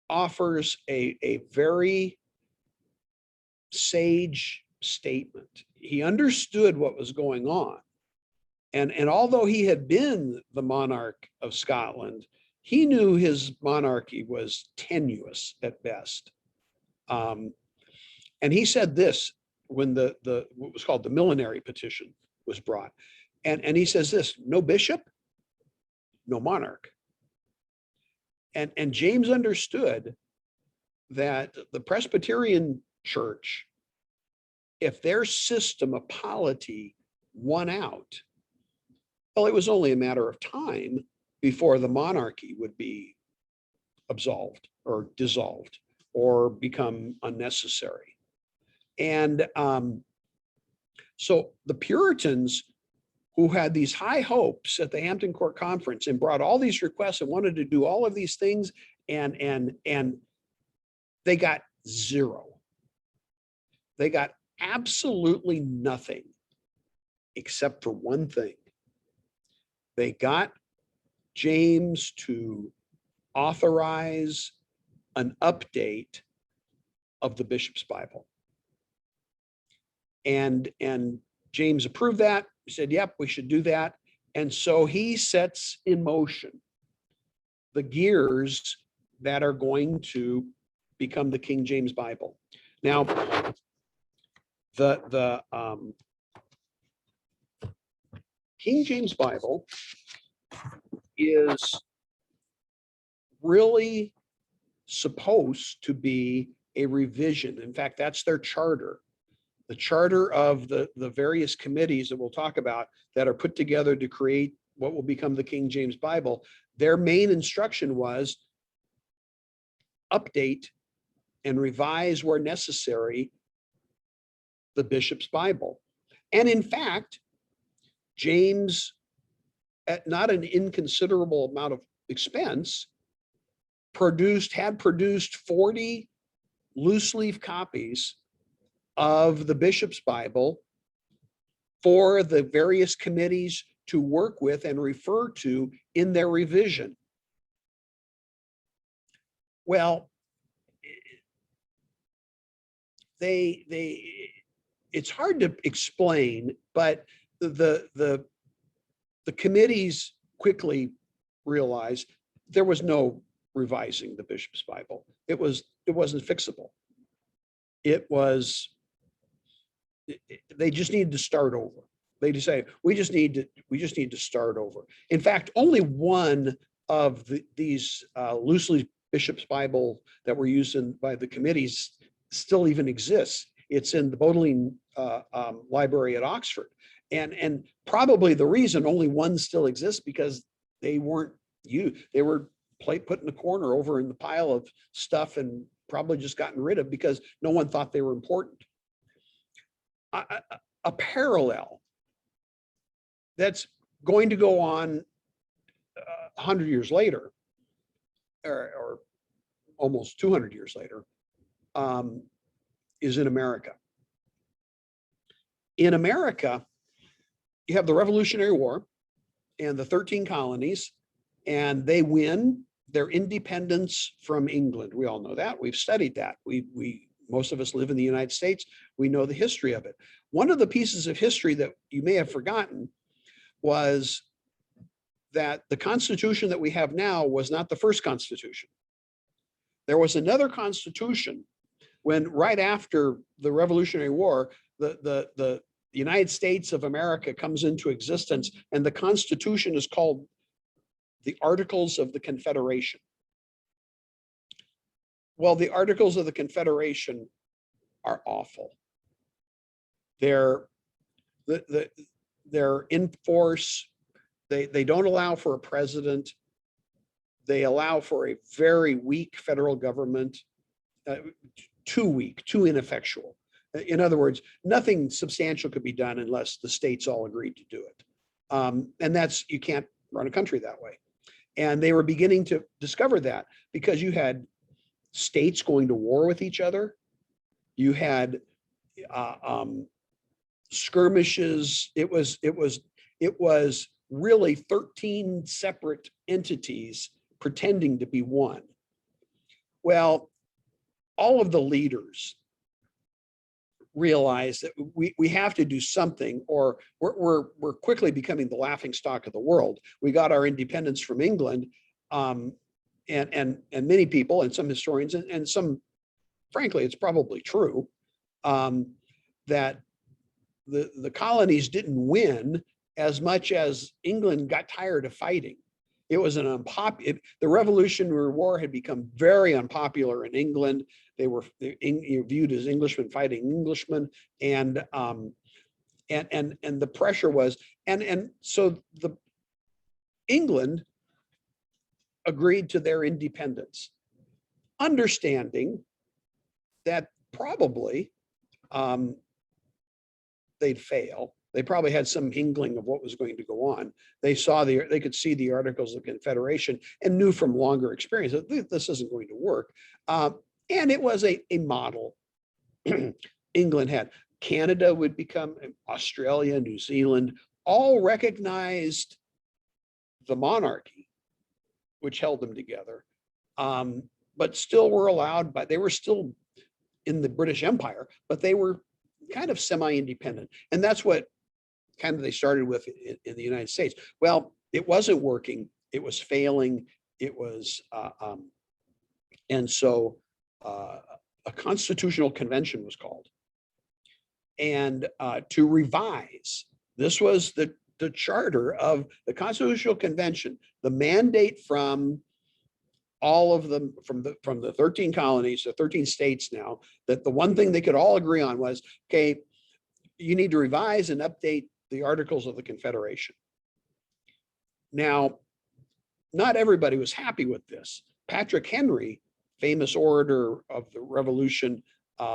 offers a very sage statement. He understood what was going on. And although he had been the monarch of Scotland, he knew his monarchy was tenuous at best. And he said this when the what was called the millenary petition was brought. And he says this: no bishop, no monarch. And James understood that the Presbyterian Church, if their system of polity won out, well, it was only a matter of time before the monarchy would be absolved or dissolved or become unnecessary. And so the Puritans, who had these high hopes at the Hampton Court Conference and brought all these requests and wanted to do all of these things, and they got zero. They got absolutely nothing except for one thing. They got James to authorize an update of the Bishop's Bible. And James approved that. He said, yep, we should do that. And so he sets in motion the gears that are going to become the King James Bible. Now, the King James Bible is really supposed to be a revision. In fact, that's their charter. The charter of the various committees that we'll talk about that are put together to create what will become the King James Bible. Their main instruction was update and revise where necessary the bishop's Bible. And in fact, James, at not an inconsiderable amount of expense, had produced 40 loose leaf copies of the bishop's Bible for the various committees to work with and refer to in their revision. Well, it's hard to explain, but the committees quickly realized there was no revising the bishop's Bible. It wasn't fixable. They just needed to start over. They decided we just need to start over. In fact, only one of these loosely bishop's Bible that were used by the committees still even exists. It's in the Bodleian Library at Oxford, and probably the reason only one still exists because they weren't used. They were put in the corner over in the pile of stuff and probably just gotten rid of because no one thought they were important. A parallel that's going to go on 100 years later, or almost 200 years later, is in America. In America, you have the Revolutionary War and the 13 colonies, and they win their independence from England. We all know that. We've studied that. Most of us live in the United States. We know the history of it. One of the pieces of history that you may have forgotten was that the Constitution that we have now was not the first Constitution. There was another Constitution when right after the Revolutionary War, the United States of America comes into existence, and the Constitution is called the Articles of the Confederation. Well, the Articles of the Confederation are awful. They're in force. They don't allow for a president. They allow for a very weak federal government, too weak, too ineffectual. In other words, nothing substantial could be done unless the states all agreed to do it. And you can't run a country that way. And they were beginning to discover that because you had states going to war with each other. You had skirmishes. It was really 13 separate entities pretending to be one. Well, all of the leaders realized that we have to do something, or we're quickly becoming the laughing stock of the world. We got our independence from England, and many people and some historians and some, frankly, it's probably true, that the colonies didn't win as much as England got tired of fighting. It was the Revolutionary War had become very unpopular in England. They were viewed as Englishmen fighting Englishmen, and the pressure was, and so England agreed to their independence, understanding that probably they'd fail. They probably had some inkling of what was going to go on. They could see the Articles of Confederation and knew from longer experience that this isn't going to work. And it was a model England had. Canada would become, Australia, New Zealand, all recognized the monarchy, which held them together, but still were allowed, but they were still in the British Empire, but they were kind of semi-independent. And that's what kind of they started with in the United States. Well, it wasn't working. It was failing. It was And so a constitutional convention was called. And to revise, this was the charter of the Constitutional Convention, the mandate from all of them, from the 13 colonies, the 13 states now, that the one thing they could all agree on was, okay, you need to revise and update the Articles of the Confederation. Now, not everybody was happy with this. Patrick Henry, famous orator of the Revolution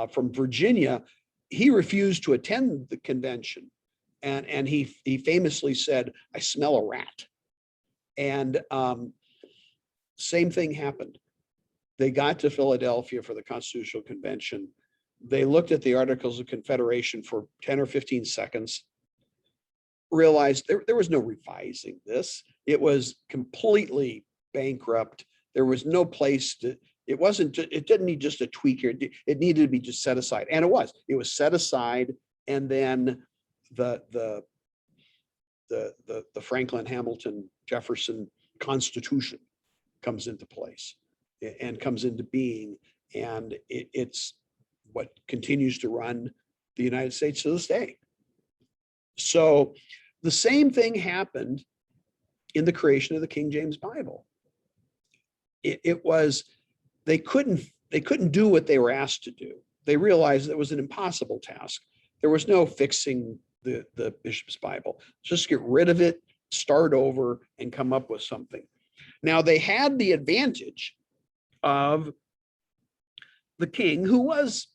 from Virginia, he refused to attend the convention. And he famously said, "I smell a rat." And same thing happened. They got to Philadelphia for the Constitutional Convention. They looked at the Articles of Confederation for 10 or 15 seconds, realized there was no revising this. It was completely bankrupt. There was no place to, it didn't need just a tweak here. It needed to be just set aside. And it was set aside. And then the Franklin, Hamilton, Jefferson Constitution comes into place and comes into being. And it's what continues to run the United States to this day. So the same thing happened in the creation of the King James Bible. It was, they couldn't do what they were asked to do. They realized it was an impossible task. There was no fixing the bishop's Bible. Just get rid of it, start over, and come up with something. Now, they had the advantage of the king, who was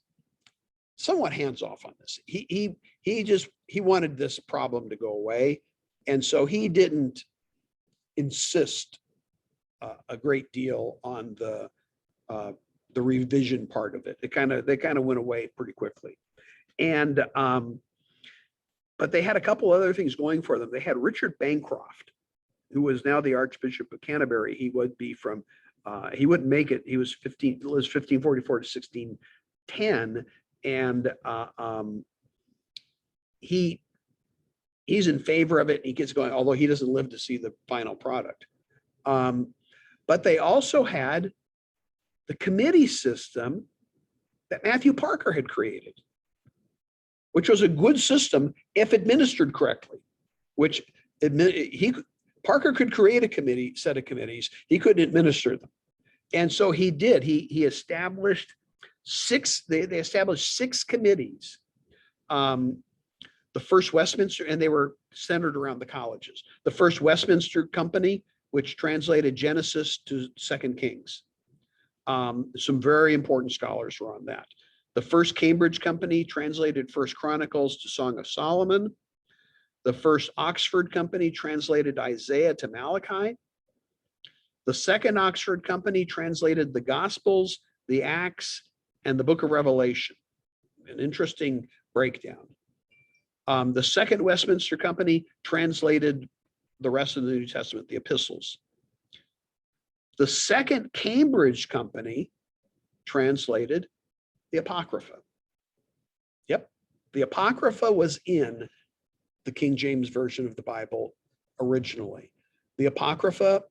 somewhat hands-off on this. He wanted this problem to go away. And so he didn't insist a great deal on the revision part of it. They kind of went away pretty quickly. And but they had a couple other things going for them. They had Richard Bancroft, who was now the Archbishop of Canterbury. He would be from, he wouldn't make it. He was 1544 to 1610. And he's in favor of it. He gets going, although he doesn't live to see the final product. But they also had the committee system that Matthew Parker had created, which was a good system if administered correctly, which Parker could create a set of committees. He couldn't administer them. And so he did. He established they established 6 committees. The first Westminster, and they were centered around the colleges. The first Westminster Company, which translated Genesis to 2 Kings. Some very important scholars were on that. The first Cambridge Company translated 1 Chronicles to Song of Solomon. The first Oxford Company translated Isaiah to Malachi. The second Oxford Company translated the Gospels, the Acts, and the Book of Revelation. An interesting breakdown. The second Westminster Company translated the rest of the New Testament, the epistles. The second Cambridge Company translated the Apocrypha. Yep, the Apocrypha was in the King James Version of the Bible originally. The Apocrypha,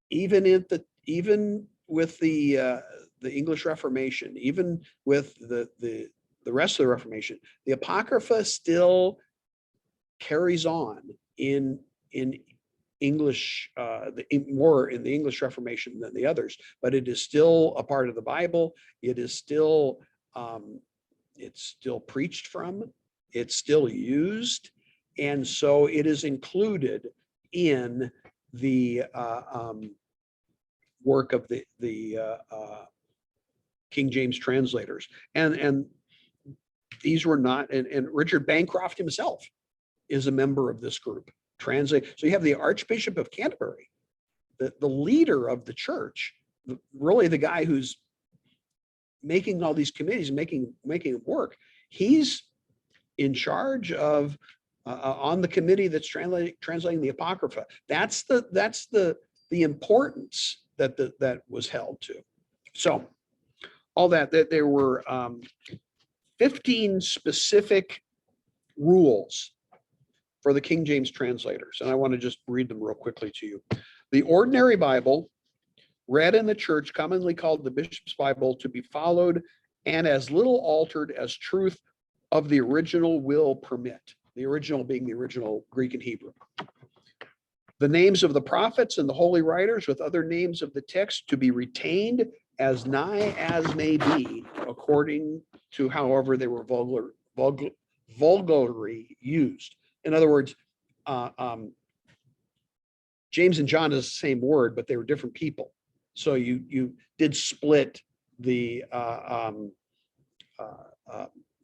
even with the English Reformation, even with the rest of the Reformation, the Apocrypha still carries on in English, more in the English Reformation than the others, but it is still a part of the Bible. It is still, it's still preached from, it's still used. And so it is included in the work of the King James translators. And these were not, and Richard Bancroft himself is a member of this group. So you have the Archbishop of Canterbury, the leader of the church, really the guy who's making all these committees, making it work. He's in charge of on the committee that's translating the Apocrypha. That's the importance that was held to. So all that there were 15 specific rules for the King James translators. And I want to just read them real quickly to you. The ordinary Bible read in the church, commonly called the Bishop's Bible, to be followed and as little altered as truth of the original will permit. The original being the original Greek and Hebrew. The names of the prophets and the holy writers with other names of the text to be retained as nigh as may be, according to however they were vulgarly used. In other words, James and John is the same word, but they were different people. So you did split the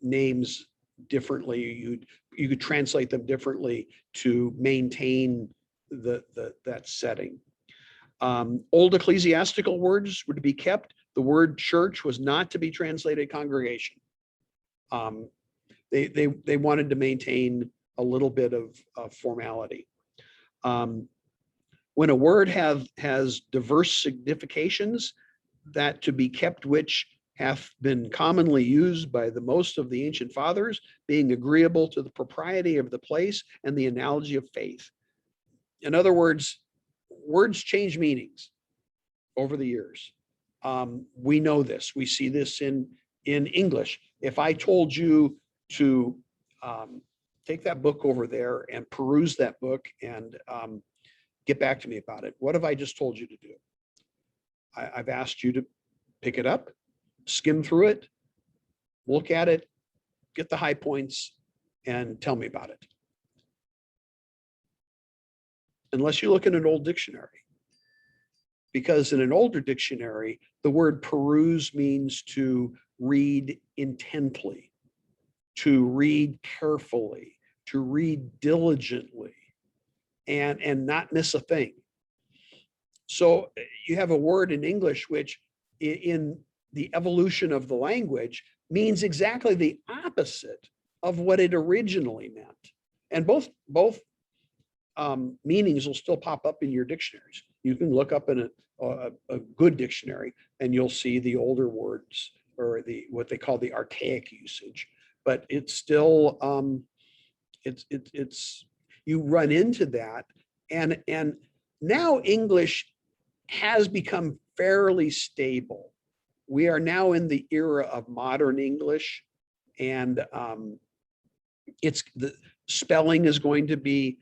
names differently. You could translate them differently to maintain that setting. Old ecclesiastical words were to be kept. The word church was not to be translated congregation. They wanted to maintain a little bit of formality. When a word has diverse significations, that to be kept which hath been commonly used by the most of the ancient fathers, being agreeable to the propriety of the place and the analogy of faith. In other words, words change meanings over the years. We know this. We see this in English. If I told you to take that book over there and peruse that book and get back to me about it, what have I just told you to do? I've asked you to pick it up, skim through it, look at it, get the high points, and tell me about it. Unless you look in an old dictionary. Because in an older dictionary, the word peruse means to read intently, to read carefully, to read diligently, and not miss a thing. So you have a word in English which in the evolution of the language means exactly the opposite of what it originally meant. And both meanings will still pop up in your dictionaries. You can look up in a good dictionary and you'll see the older words or what they call the archaic usage, but it's still you run into that, and now English has become fairly stable. We are now in the era of modern English, and it's the spelling is going to be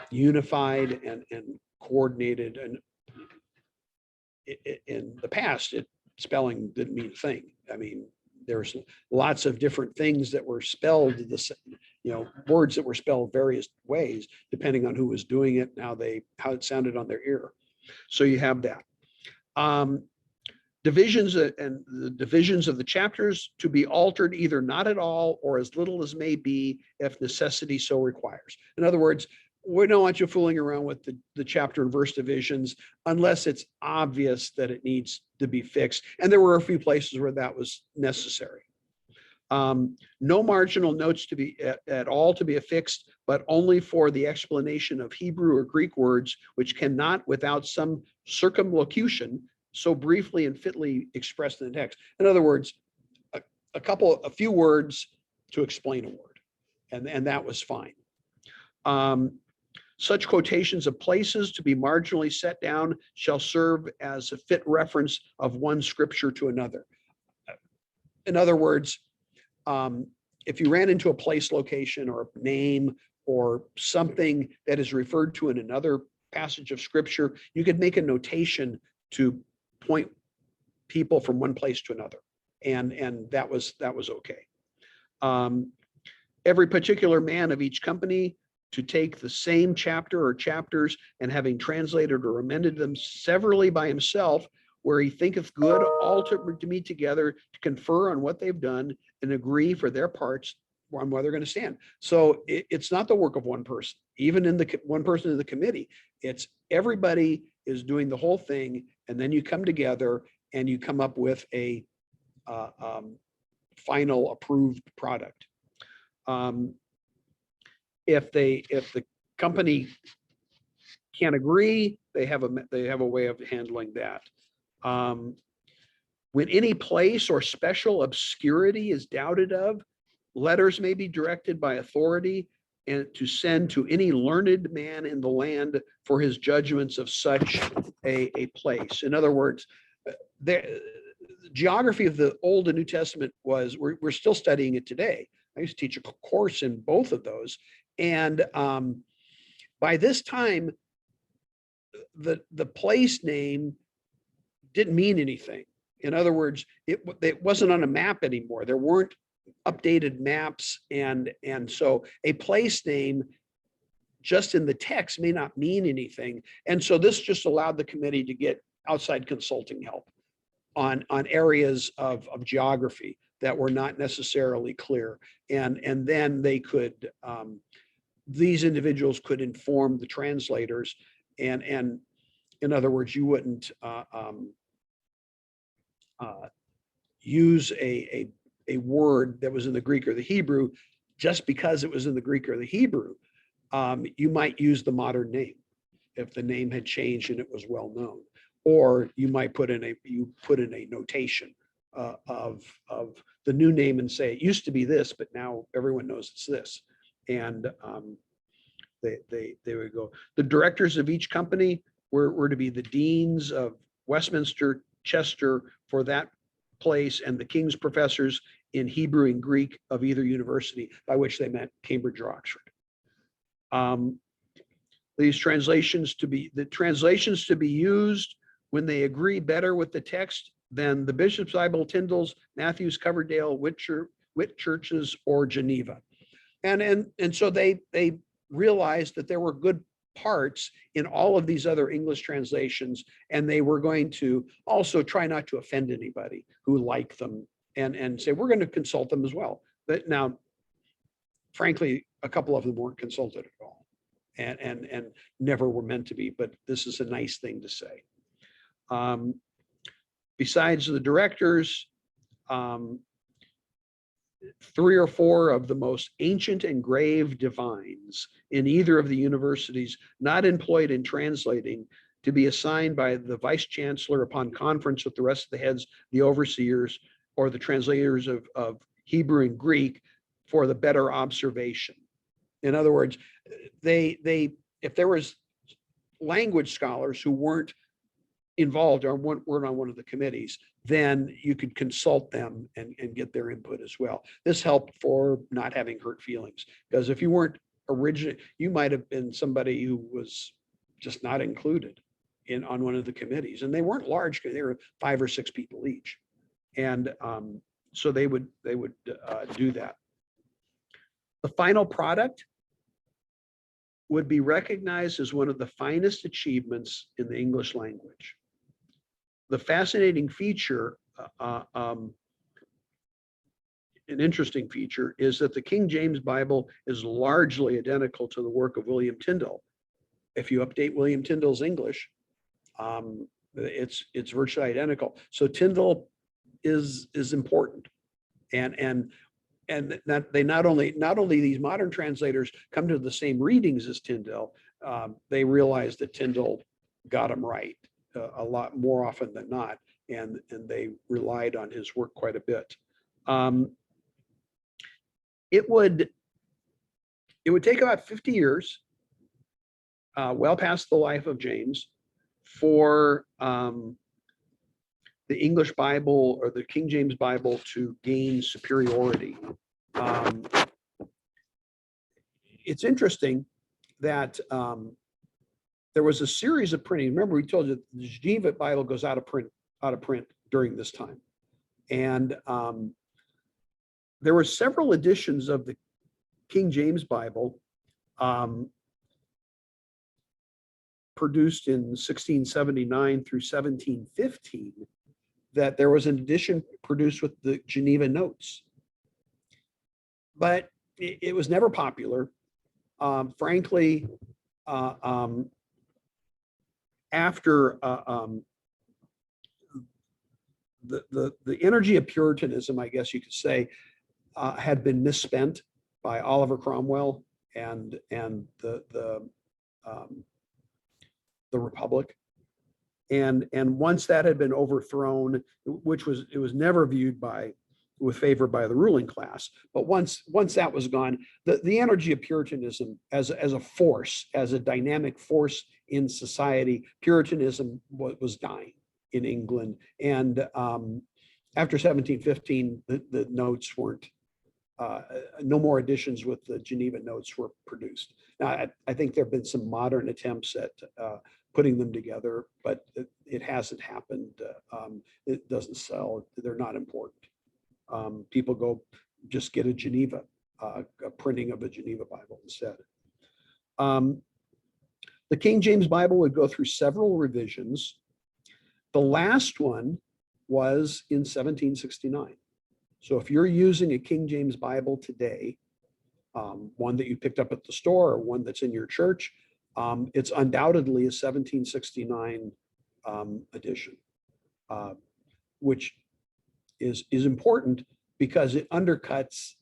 unified and coordinated. And in the past, spelling didn't mean a thing. I mean, there's lots of different things that were spelled words that were spelled various ways depending on who was doing it, how it sounded on their ear. So you have that. Divisions and the divisions of the chapters to be altered either not at all or as little as may be if necessity so requires. In other words, we don't want you fooling around with the chapter and verse divisions unless it's obvious that it needs to be fixed. And there were a few places where that was necessary. No marginal notes to be at all to be affixed, but only for the explanation of Hebrew or Greek words, which cannot without some circumlocution so briefly and fitly expressed in the text. In other words, a few words to explain a word, and that was fine. Such quotations of places to be marginally set down shall serve as a fit reference of one scripture to another. In other words, if you ran into a place location or a name or something that is referred to in another passage of scripture, you could make a notation to point people from one place to another. And that was okay. Every particular man of each company to take the same chapter or chapters, and having translated or amended them severally by himself, where he thinketh good, all to meet together to confer on what they've done and agree for their parts on where they're going to stand. So it's not the work of one person, even in the one person in the committee. It's everybody is doing the whole thing, and then you come together and you come up with a final approved product. If the company can't agree, they have a way of handling that. When any place or special obscurity is doubted of, letters may be directed by authority and to send to any learned man in the land for his judgments of such a place. In other words, the geography of the Old and New Testament was, we're still studying it today. I used to teach a course in both of those. And by this time, the place name didn't mean anything. In other words, it wasn't on a map anymore. There weren't updated maps. And so a place name just in the text may not mean anything. And so this just allowed the committee to get outside consulting help on areas of geography that were not necessarily clear. And then they could, these individuals could inform the translators. And in other words, you wouldn't use a word that was in the Greek or the Hebrew just because it was in the Greek or the Hebrew. You might use the modern name if the name had changed and it was well known, or you might put in a notation of the new name and say it used to be this, but now everyone knows it's this. And they would go. The directors of each company were to be the deans of Westminster, Chester for that place, and the king's professors in Hebrew and Greek of either university, by which they meant Cambridge or Oxford. The translations to be used when they agree better with the text than the Bishop's Bible, Tyndale's, Matthew's, Coverdale, Whitchurch's, or Geneva. And so they realized that there were good parts in all of these other English translations, and they were going to also try not to offend anybody who liked them, and say, we're going to consult them as well. But now, frankly, a couple of them weren't consulted at all, and never were meant to be, but this is a nice thing to say. Besides the directors, 3 or 4 of the most ancient and grave divines in either of the universities not employed in translating, to be assigned by the vice chancellor upon conference with the rest of the heads, the overseers, or the translators of Hebrew and Greek for the better observation. In other words, if there was language scholars who weren't involved or weren't on one of the committees, then you could consult them and get their input as well. This helped for not having hurt feelings, because if you weren't you might have been somebody who was just not included on one of the committees, and they weren't large, because they were 5 or 6 people each. And so they would do that. The final product would be recognized as one of the finest achievements in the English language. The fascinating feature, an interesting feature, is that the King James Bible is largely identical to the work of William Tyndale. If you update William Tyndale's English, it's virtually identical. So Tyndale is important, and that they not only these modern translators come to the same readings as Tyndale, they realize that Tyndale got them right a lot more often than not, and they relied on his work quite a bit. It would take about 50 years, well past the life of James, for the English Bible or the King James Bible to gain superiority. It's interesting that there was a series of printing. Remember, we told you the Geneva Bible goes out of print during this time, and there were several editions of the King James Bible produced in 1679 through 1715. That there was an edition produced with the Geneva Notes, but it was never popular. Frankly, after the energy of Puritanism, I guess you could say, had been misspent by Oliver Cromwell and the Republic. And once that had been overthrown, it was never viewed by with favor by the ruling class. But once that was gone, the energy of Puritanism as a force, as a dynamic force in society, Puritanism was dying in England. And after 1715, the notes weren't, no more editions with the Geneva Notes were produced. Now, I think there have been some modern attempts at putting them together, but it hasn't happened. It doesn't sell. They're not important. People go just get a Geneva, a printing of a Geneva Bible instead. The King James Bible would go through several revisions. The last one was in 1769. So if you're using a King James Bible today, one that you picked up at the store or one that's in your church, it's undoubtedly a 1769 edition, which is important because it undercuts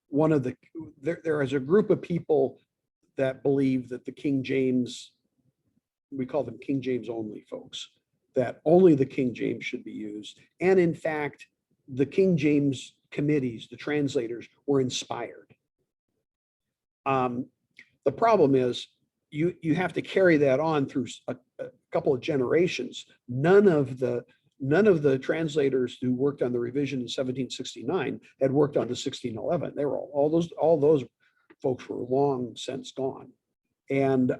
one of the, there is a group of people that believe that the King James, we call them King James only folks, that only the King James should be used. And in fact, the King James committees, the translators, were inspired. The problem is you have to carry that on through a couple of generations. None of the translators who worked on the revision in 1769 had worked on the 1611. They were all those folks were long since gone. And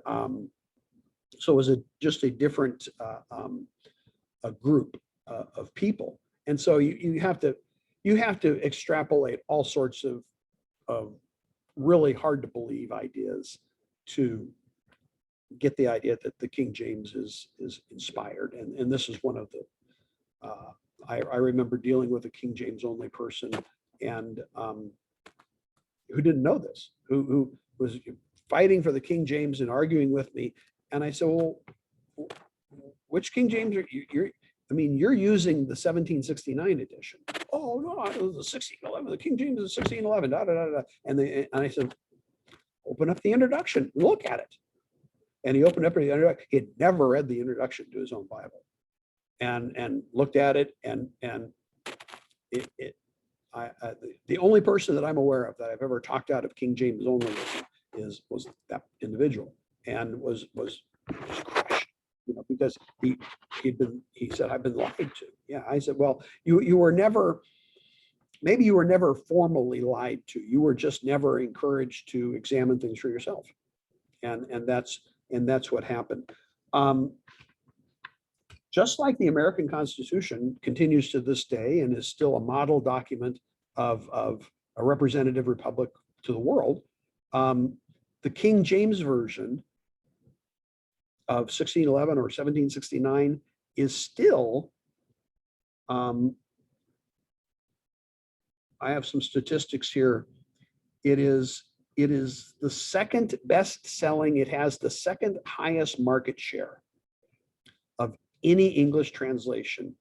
so it was just a different a group of people. And so you have to extrapolate all sorts of really hard to believe ideas to get the idea that the King James is inspired. And this is one of the, I remember dealing with a King James only person and who didn't know this, who was fighting for the King James and arguing with me. And I said, well, which King James are you? You're using the 1769 edition. Oh, no, it was the 1611. The King James is 1611. Da, da, da, da. And I said, open up the introduction, look at it. And he opened up the introduction. He had never read the introduction to his own Bible, and looked at it. And the only person that I'm aware of that I've ever talked out of King James only was that individual, and was crushed, because he said, I've been lied to. Yeah, I said, well, you were never, maybe you were never formally lied to. You were just never encouraged to examine things for yourself, and that's what happened. Just like the American Constitution continues to this day and is still a model document of a representative republic to the world, the King James Version of 1611 or 1769 is still, I have some statistics here. It is the second best selling. It has the second highest market share of any English translation,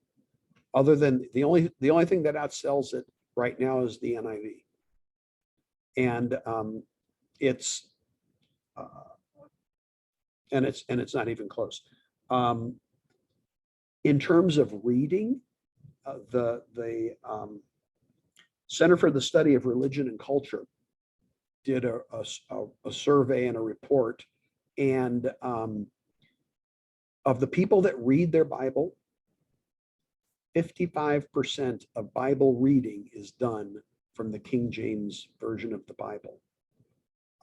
other than the only thing that outsells it right now is the NIV. And it's not even close. In terms of reading, the Center for the Study of Religion and Culture did a survey and a report, and of the people that read their Bible, 55% of Bible reading is done from the King James Version of the Bible,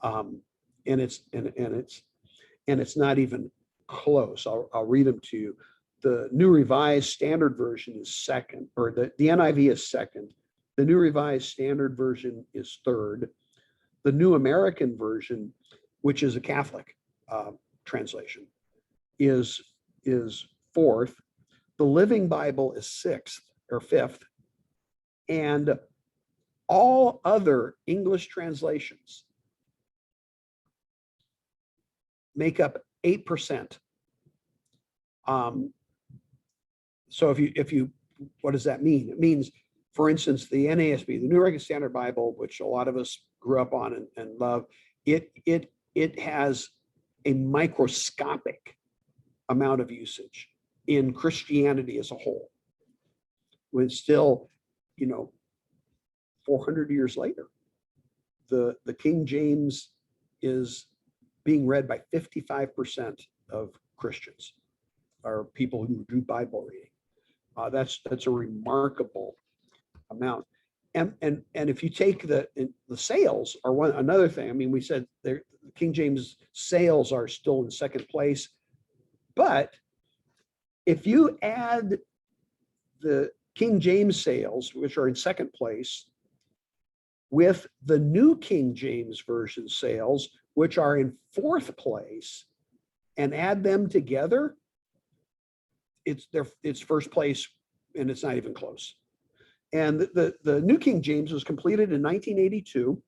and it's not even close. I'll read them to you. The New Revised Standard Version is second, or the NIV is second. The New Revised Standard Version is third. The New American Version, which is a Catholic translation, is fourth. The Living Bible is sixth or fifth. And all other English translations make up 8%. So if you, what does that mean? It means, for instance, the NASB, the New American Standard Bible, which a lot of us grew up on and love, it has a microscopic amount of usage in Christianity as a whole. when still, you know, 400 years later, the King James is being read by 55% of Christians, or people who do Bible reading. That's a remarkable amount. And if you take the sales are another thing. I mean, we said the King James sales are still in second place, but if you add the King James sales, which are in second place, with the New King James Version sales, which are in fourth place, and add them together, it's first place, and it's not even close. And the New King James was completed in 1982.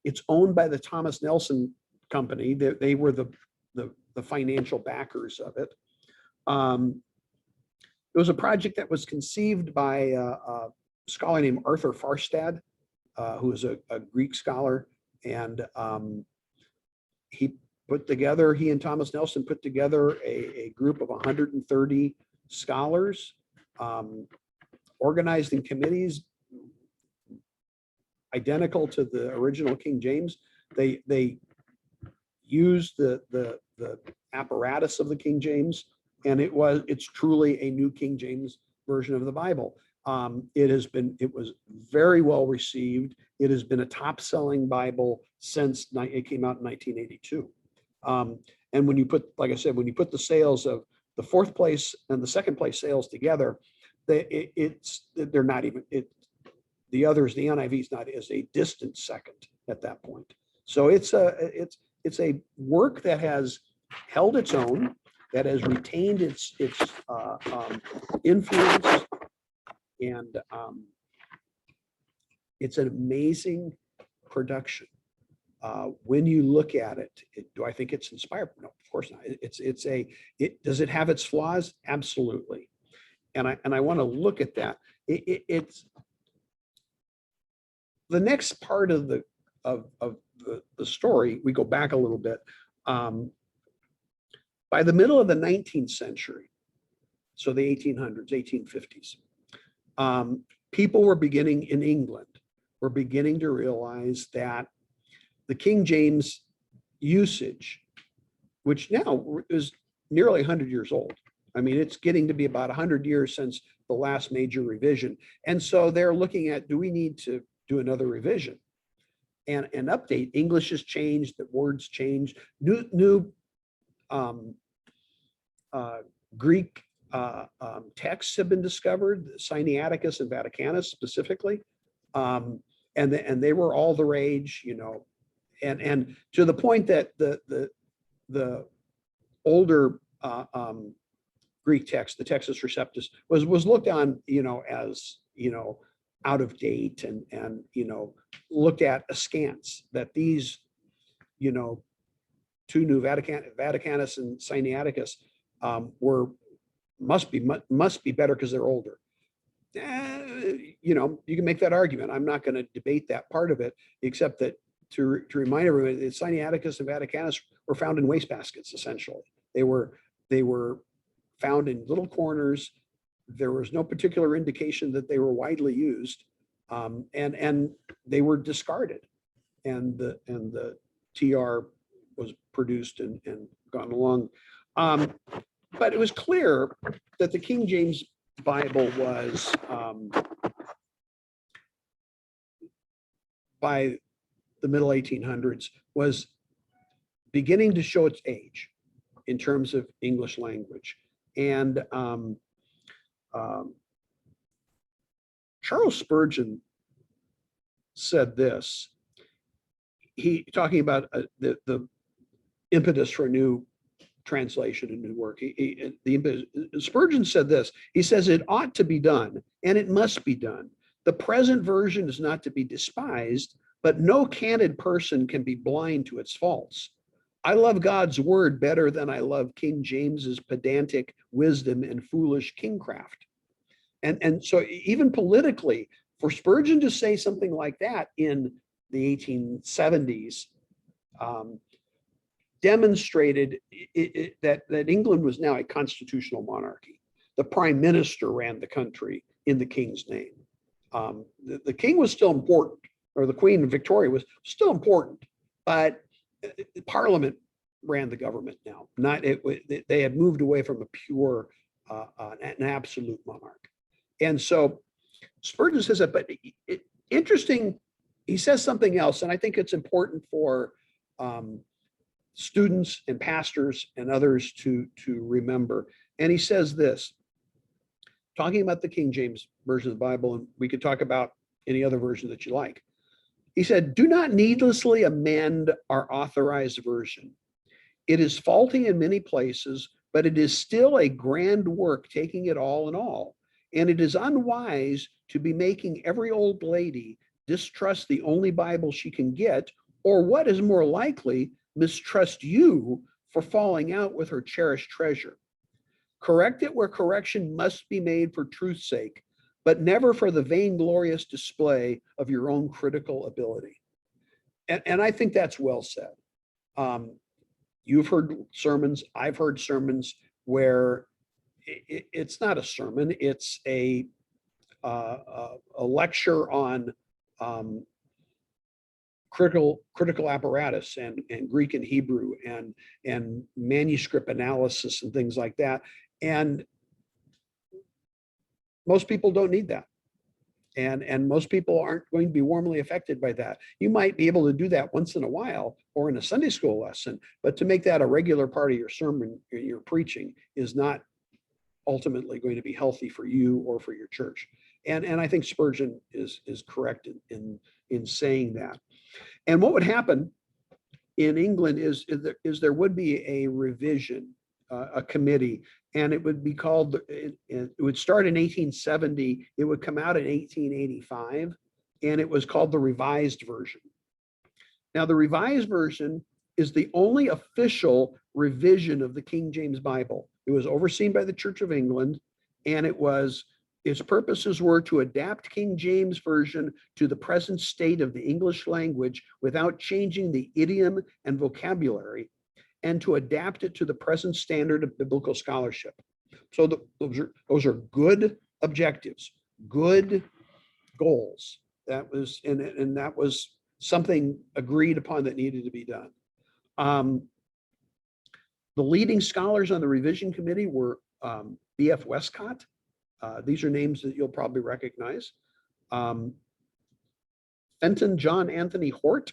It's owned by the Thomas Nelson Company. They were the financial backers of it. It was a project that was conceived by a scholar named Arthur Farstad, who is a Greek scholar, and he and Thomas Nelson put together a group of 130 scholars, organized in committees identical to the original King James. They used the apparatus of the King James, and it's truly a New King James Version of the Bible. It was very well received. It has been a top-selling Bible since it came out in 1982. And when you put, like I said, when you put the sales of the fourth place and the second place sales together, they're not even, the others, the NIV is a distant second at that point. So it's a work that has held its own, that has retained its influence, and it's an amazing production. When you look at it, do I think it's inspired? No, of course not. Does it have its flaws? Absolutely. And I want to look at that. It's the next part of the story. We go back a little bit. By the middle of the 19th century, so the 1800s, 1850s, people were beginning in England, were beginning to realize that the King James usage, which now is nearly 100 years old. I mean, it's getting to be about 100 years since the last major revision. And so they're looking at, do we need to do another revision and update? English has changed, the words changed, new Greek texts have been discovered, Sinaiticus and Vaticanus specifically. And they were all the rage, you know, and to the point that the older Greek text, the Textus Receptus, was looked on, you know, as, you know, out of date, and you know, looked at askance, that these, you know, two new Vaticanus and Sinaiticus must be better because they're older. You know, you can make that argument. I'm not going to debate that part of it, except that to remind everyone, that Sinaiticus and Vaticanus were found in wastebaskets. Essentially, they were found in little corners. There was no particular indication that they were widely used, and they were discarded, and the TR was produced and gone along. But it was clear that the King James Bible was, by the middle 1800s, was beginning to show its age in terms of English language. And Charles Spurgeon said this, talking about the impetus for a new translation and new work. Spurgeon said this, he says, "It ought to be done, and it must be done. The present version is not to be despised, but no candid person can be blind to its faults. I love God's word better than I love King James's pedantic wisdom and foolish kingcraft." And so even politically, for Spurgeon to say something like that in the 1870s, demonstrated that England was now a constitutional monarchy. The prime minister ran the country in the king's name. The king was still important, or the Queen Victoria was still important, but Parliament ran the government now. Not it, they had moved away from a pure, an absolute monarch, and so Spurgeon says that. But interesting, he says something else, and I think it's important for students and pastors and others to remember. And he says this, talking about the King James version of the Bible, and we could talk about any other version that you like. He said, "Do not needlessly amend our authorized version. It is faulty in many places, but it is still a grand work, taking it all in all. And it is unwise to be making every old lady distrust the only Bible she can get, or what is more likely, mistrust you for falling out with her cherished treasure. Correct it where correction must be made for truth's sake, but never for the vainglorious display of your own critical ability." And I think that's well said. You've heard sermons, I've heard sermons where it's not a sermon, it's a lecture on critical apparatus and Greek and Hebrew and manuscript analysis and things like that. And most people don't need that. And most people aren't going to be warmly affected by that. You might be able to do that once in a while or in a Sunday school lesson, but to make that a regular part of your sermon, your preaching, is not ultimately going to be healthy for you or for your church. And I think Spurgeon is correct in saying that. And what would happen in England is there would be a revision, a committee, and it would be called, it would start in 1870, it would come out in 1885, and it was called the Revised Version. Now, the Revised Version is the only official revision of the King James Bible. It was overseen by the Church of England, and its purposes were to adapt King James Version to the present state of the English language without changing the idiom and vocabulary, and to adapt it to the present standard of biblical scholarship. So those are good objectives, good goals. That was, and that was something agreed upon that needed to be done. The leading scholars on the revision committee were B.F. Westcott. These are names that you'll probably recognize. Fenton John Anthony Hort,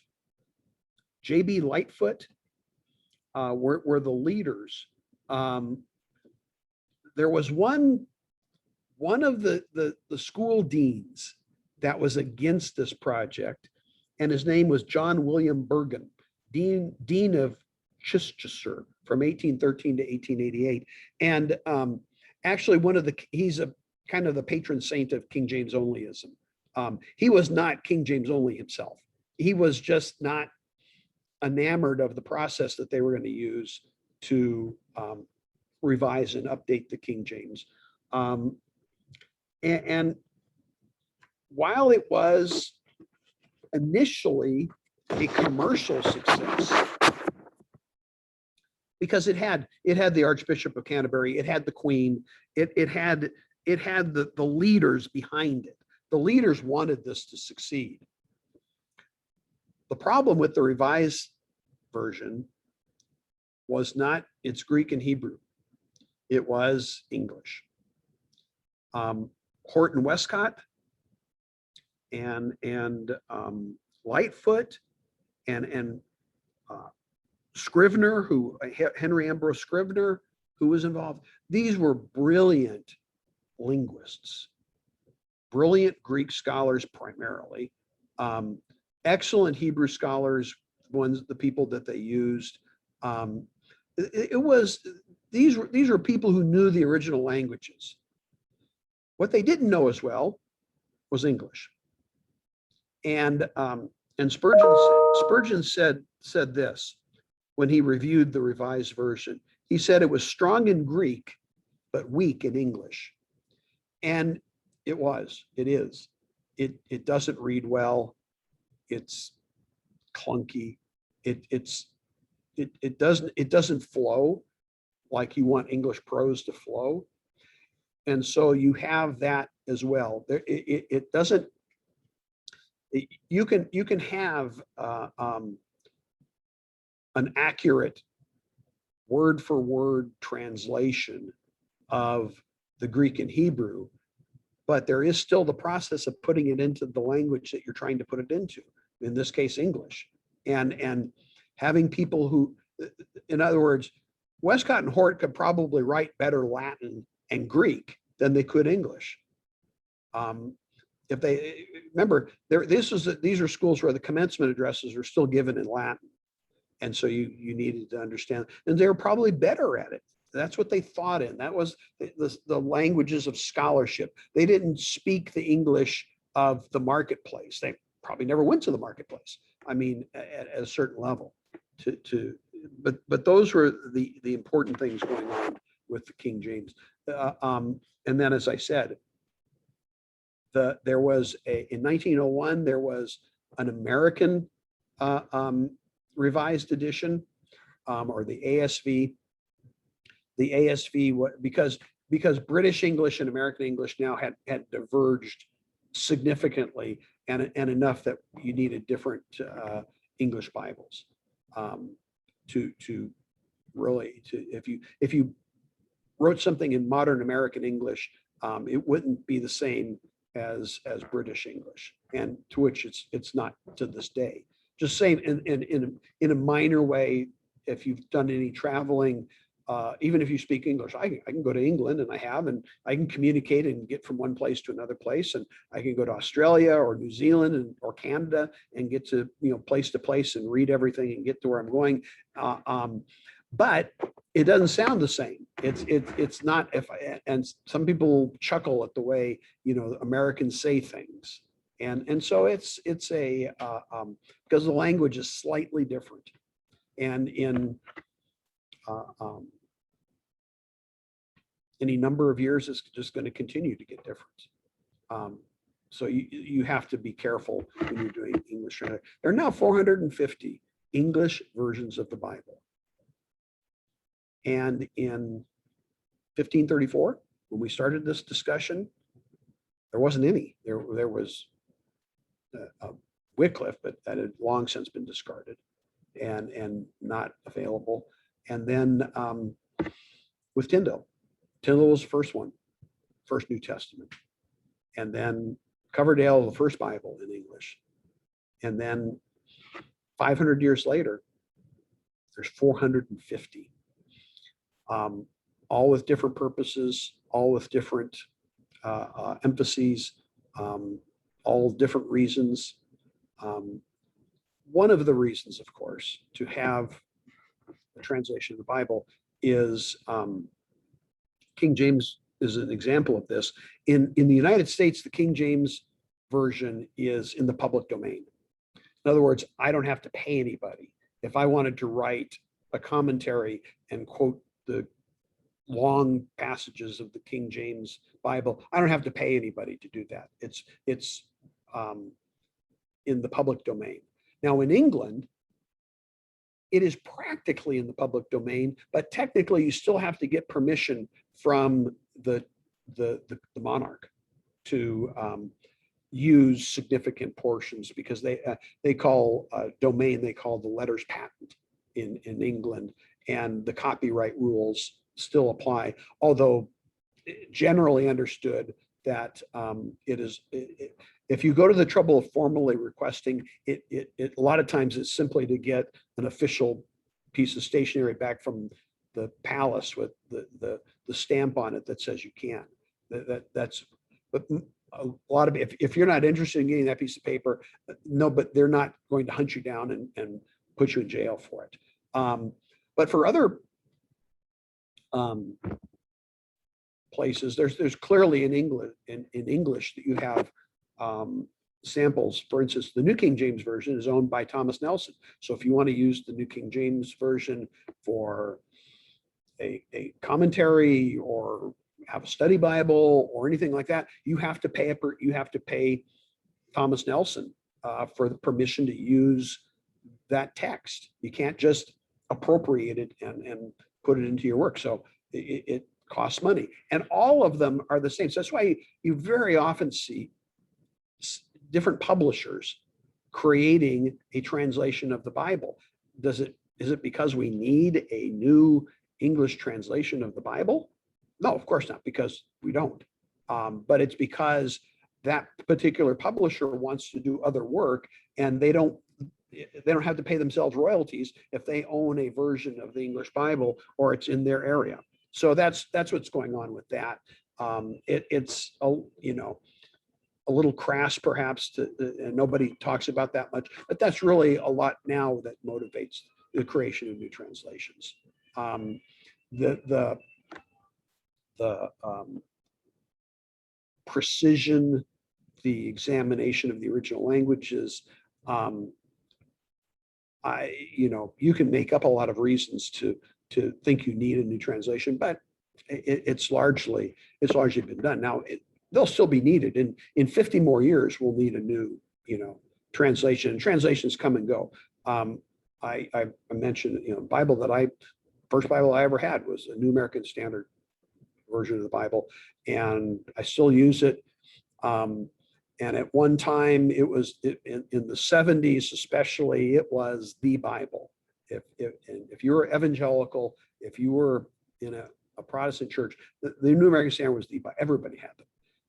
J.B. Lightfoot were the leaders. There was one of the school deans that was against this project, and his name was John William Bergen, Dean of Chichester from 1813 to 1888. And actually he's a kind of the patron saint of King James onlyism. He was not King James only himself. He was just not enamored of the process that they were going to use to revise and update the King James. And while it was initially a commercial success, because it had the Archbishop of Canterbury, it had the Queen, it had the leaders behind it. The leaders wanted this to succeed. The problem with the Revised Version was not its Greek and Hebrew. It was English. Horton Westcott and Lightfoot and Scrivener, Henry Ambrose Scrivener, who was involved. These were brilliant linguists, brilliant Greek scholars primarily, excellent Hebrew scholars, the people that they used. These were people who knew the original languages. What they didn't know as well was English. And Spurgeon said this when he reviewed the Revised Version. He said it was strong in Greek, but weak in English. And it is. It doesn't read well. It's clunky. It doesn't flow like you want English prose to flow. and so you have that as well. It doesn't, you can have an accurate word for word translation of the Greek and Hebrew, but there is still the process of putting it into the language that you're trying to put it into, in this case, English. And having people who, in other words, Westcott and Hort could probably write better Latin and Greek than they could English. If they remember, these are schools where the commencement addresses are still given in Latin, and so you needed to understand, and they were probably better at it. That's what they thought in. That was the languages of scholarship. They didn't speak the English of the marketplace. They probably never went to the marketplace. I mean, at a certain level. But those were the important things going on with the King James. And then, as I said, there was in 1901 there was an American revised edition, or the ASV. The ASV, because British English and American English now had diverged significantly, and enough that you needed different English Bibles to really, if you wrote something in modern American English, it wouldn't be the same as British English, and to which it's not to this day. Just saying, in a minor way, if you've done any traveling, even if you speak English, I can go to England, and I can communicate and get from one place to another place, and I can go to Australia or New Zealand or Canada and get to place to place and read everything and get to where I'm going. But it doesn't sound the same. It's not. And some people chuckle at the way Americans say things, and so it's a because the language is slightly different, and in any number of years, it's just going to continue to get different. So you have to be careful when you're doing English. There are now 450 English versions of the Bible. And in 1534, when we started this discussion, there wasn't any. There was Wycliffe, but that had long since been discarded and not available. And then with Tyndale was the first one, first New Testament. And then Coverdale, the first Bible in English. And then 500 years later, there's 450. All with different purposes, all with different emphases, all different reasons. One of the reasons, of course, to have a translation of the Bible is King James is an example of this. In the United States, the King James version is in the public domain. In other words, I don't have to pay anybody. If I wanted to write a commentary and quote the long passages of the King James Bible, I don't have to pay anybody to do that. It's in the public domain. Now in England, it is practically in the public domain, but technically you still have to get permission from the monarch to use significant portions, because they call domain, they call the letters patent in England, and the copyright rules still apply, although generally understood that if you go to the trouble of formally requesting it, a lot of times it's simply to get an official piece of stationery back from the palace with the stamp on it that says you can. That's, but a lot of, if you're not interested in getting that piece of paper, no, but they're not going to hunt you down and put you in jail for it. But for other places, there's clearly in England, in English, that you have samples. For instance, the New King James Version is owned by Thomas Nelson. So if you want to use the New King James Version for a commentary or have a study Bible or anything like that, you have to pay Thomas Nelson for the permission to use that text. You can't just appropriate it and put it into your work. So it costs money. And all of them are the same. So that's why you very often see different publishers creating a translation of the Bible. Is it because we need a new English translation of the Bible? No, of course not, because we don't. But it's because that particular publisher wants to do other work, and they don't have to pay themselves royalties if they own a version of the English Bible or it's in their area. So that's what's going on with that. It's a little crass perhaps, and nobody talks about that much, but that's really a lot now that motivates the creation of new translations. The precision, the examination of the original languages. You can make up a lot of reasons to think you need a new translation, but it's largely been done. Now they'll still be needed. In 50 more years, we'll need a new, translation. And translations come and go. I mentioned, first Bible I ever had was a New American Standard version of the Bible, and I still use it. And at one time, it was in the 70s, especially, it was the Bible. If you were evangelical, if you were in a Protestant church, the New American Standard was the Bible. Everybody had them.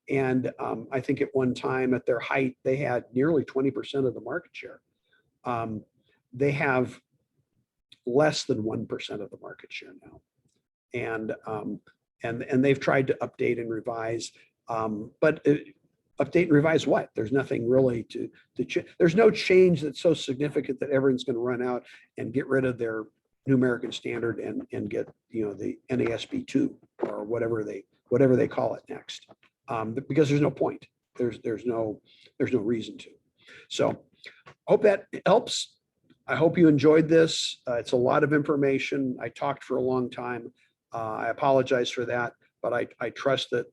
And I think at one time, at their height, they had nearly 20% of the market share. They have less than 1% of the market share now, and they've tried to update and revise, but update and revise what? There's nothing really to change. There's no change that's so significant that everyone's going to run out and get rid of their New American Standard and get the NASB 2 or whatever they call it next, because there's no point. There's no reason to. So I hope that helps. I hope you enjoyed this. It's a lot of information. I talked for a long time. I apologize for that, but I trust that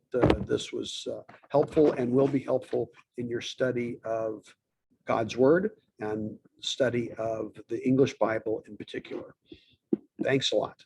this was helpful and will be helpful in your study of God's Word and study of the English Bible in particular. Thanks a lot.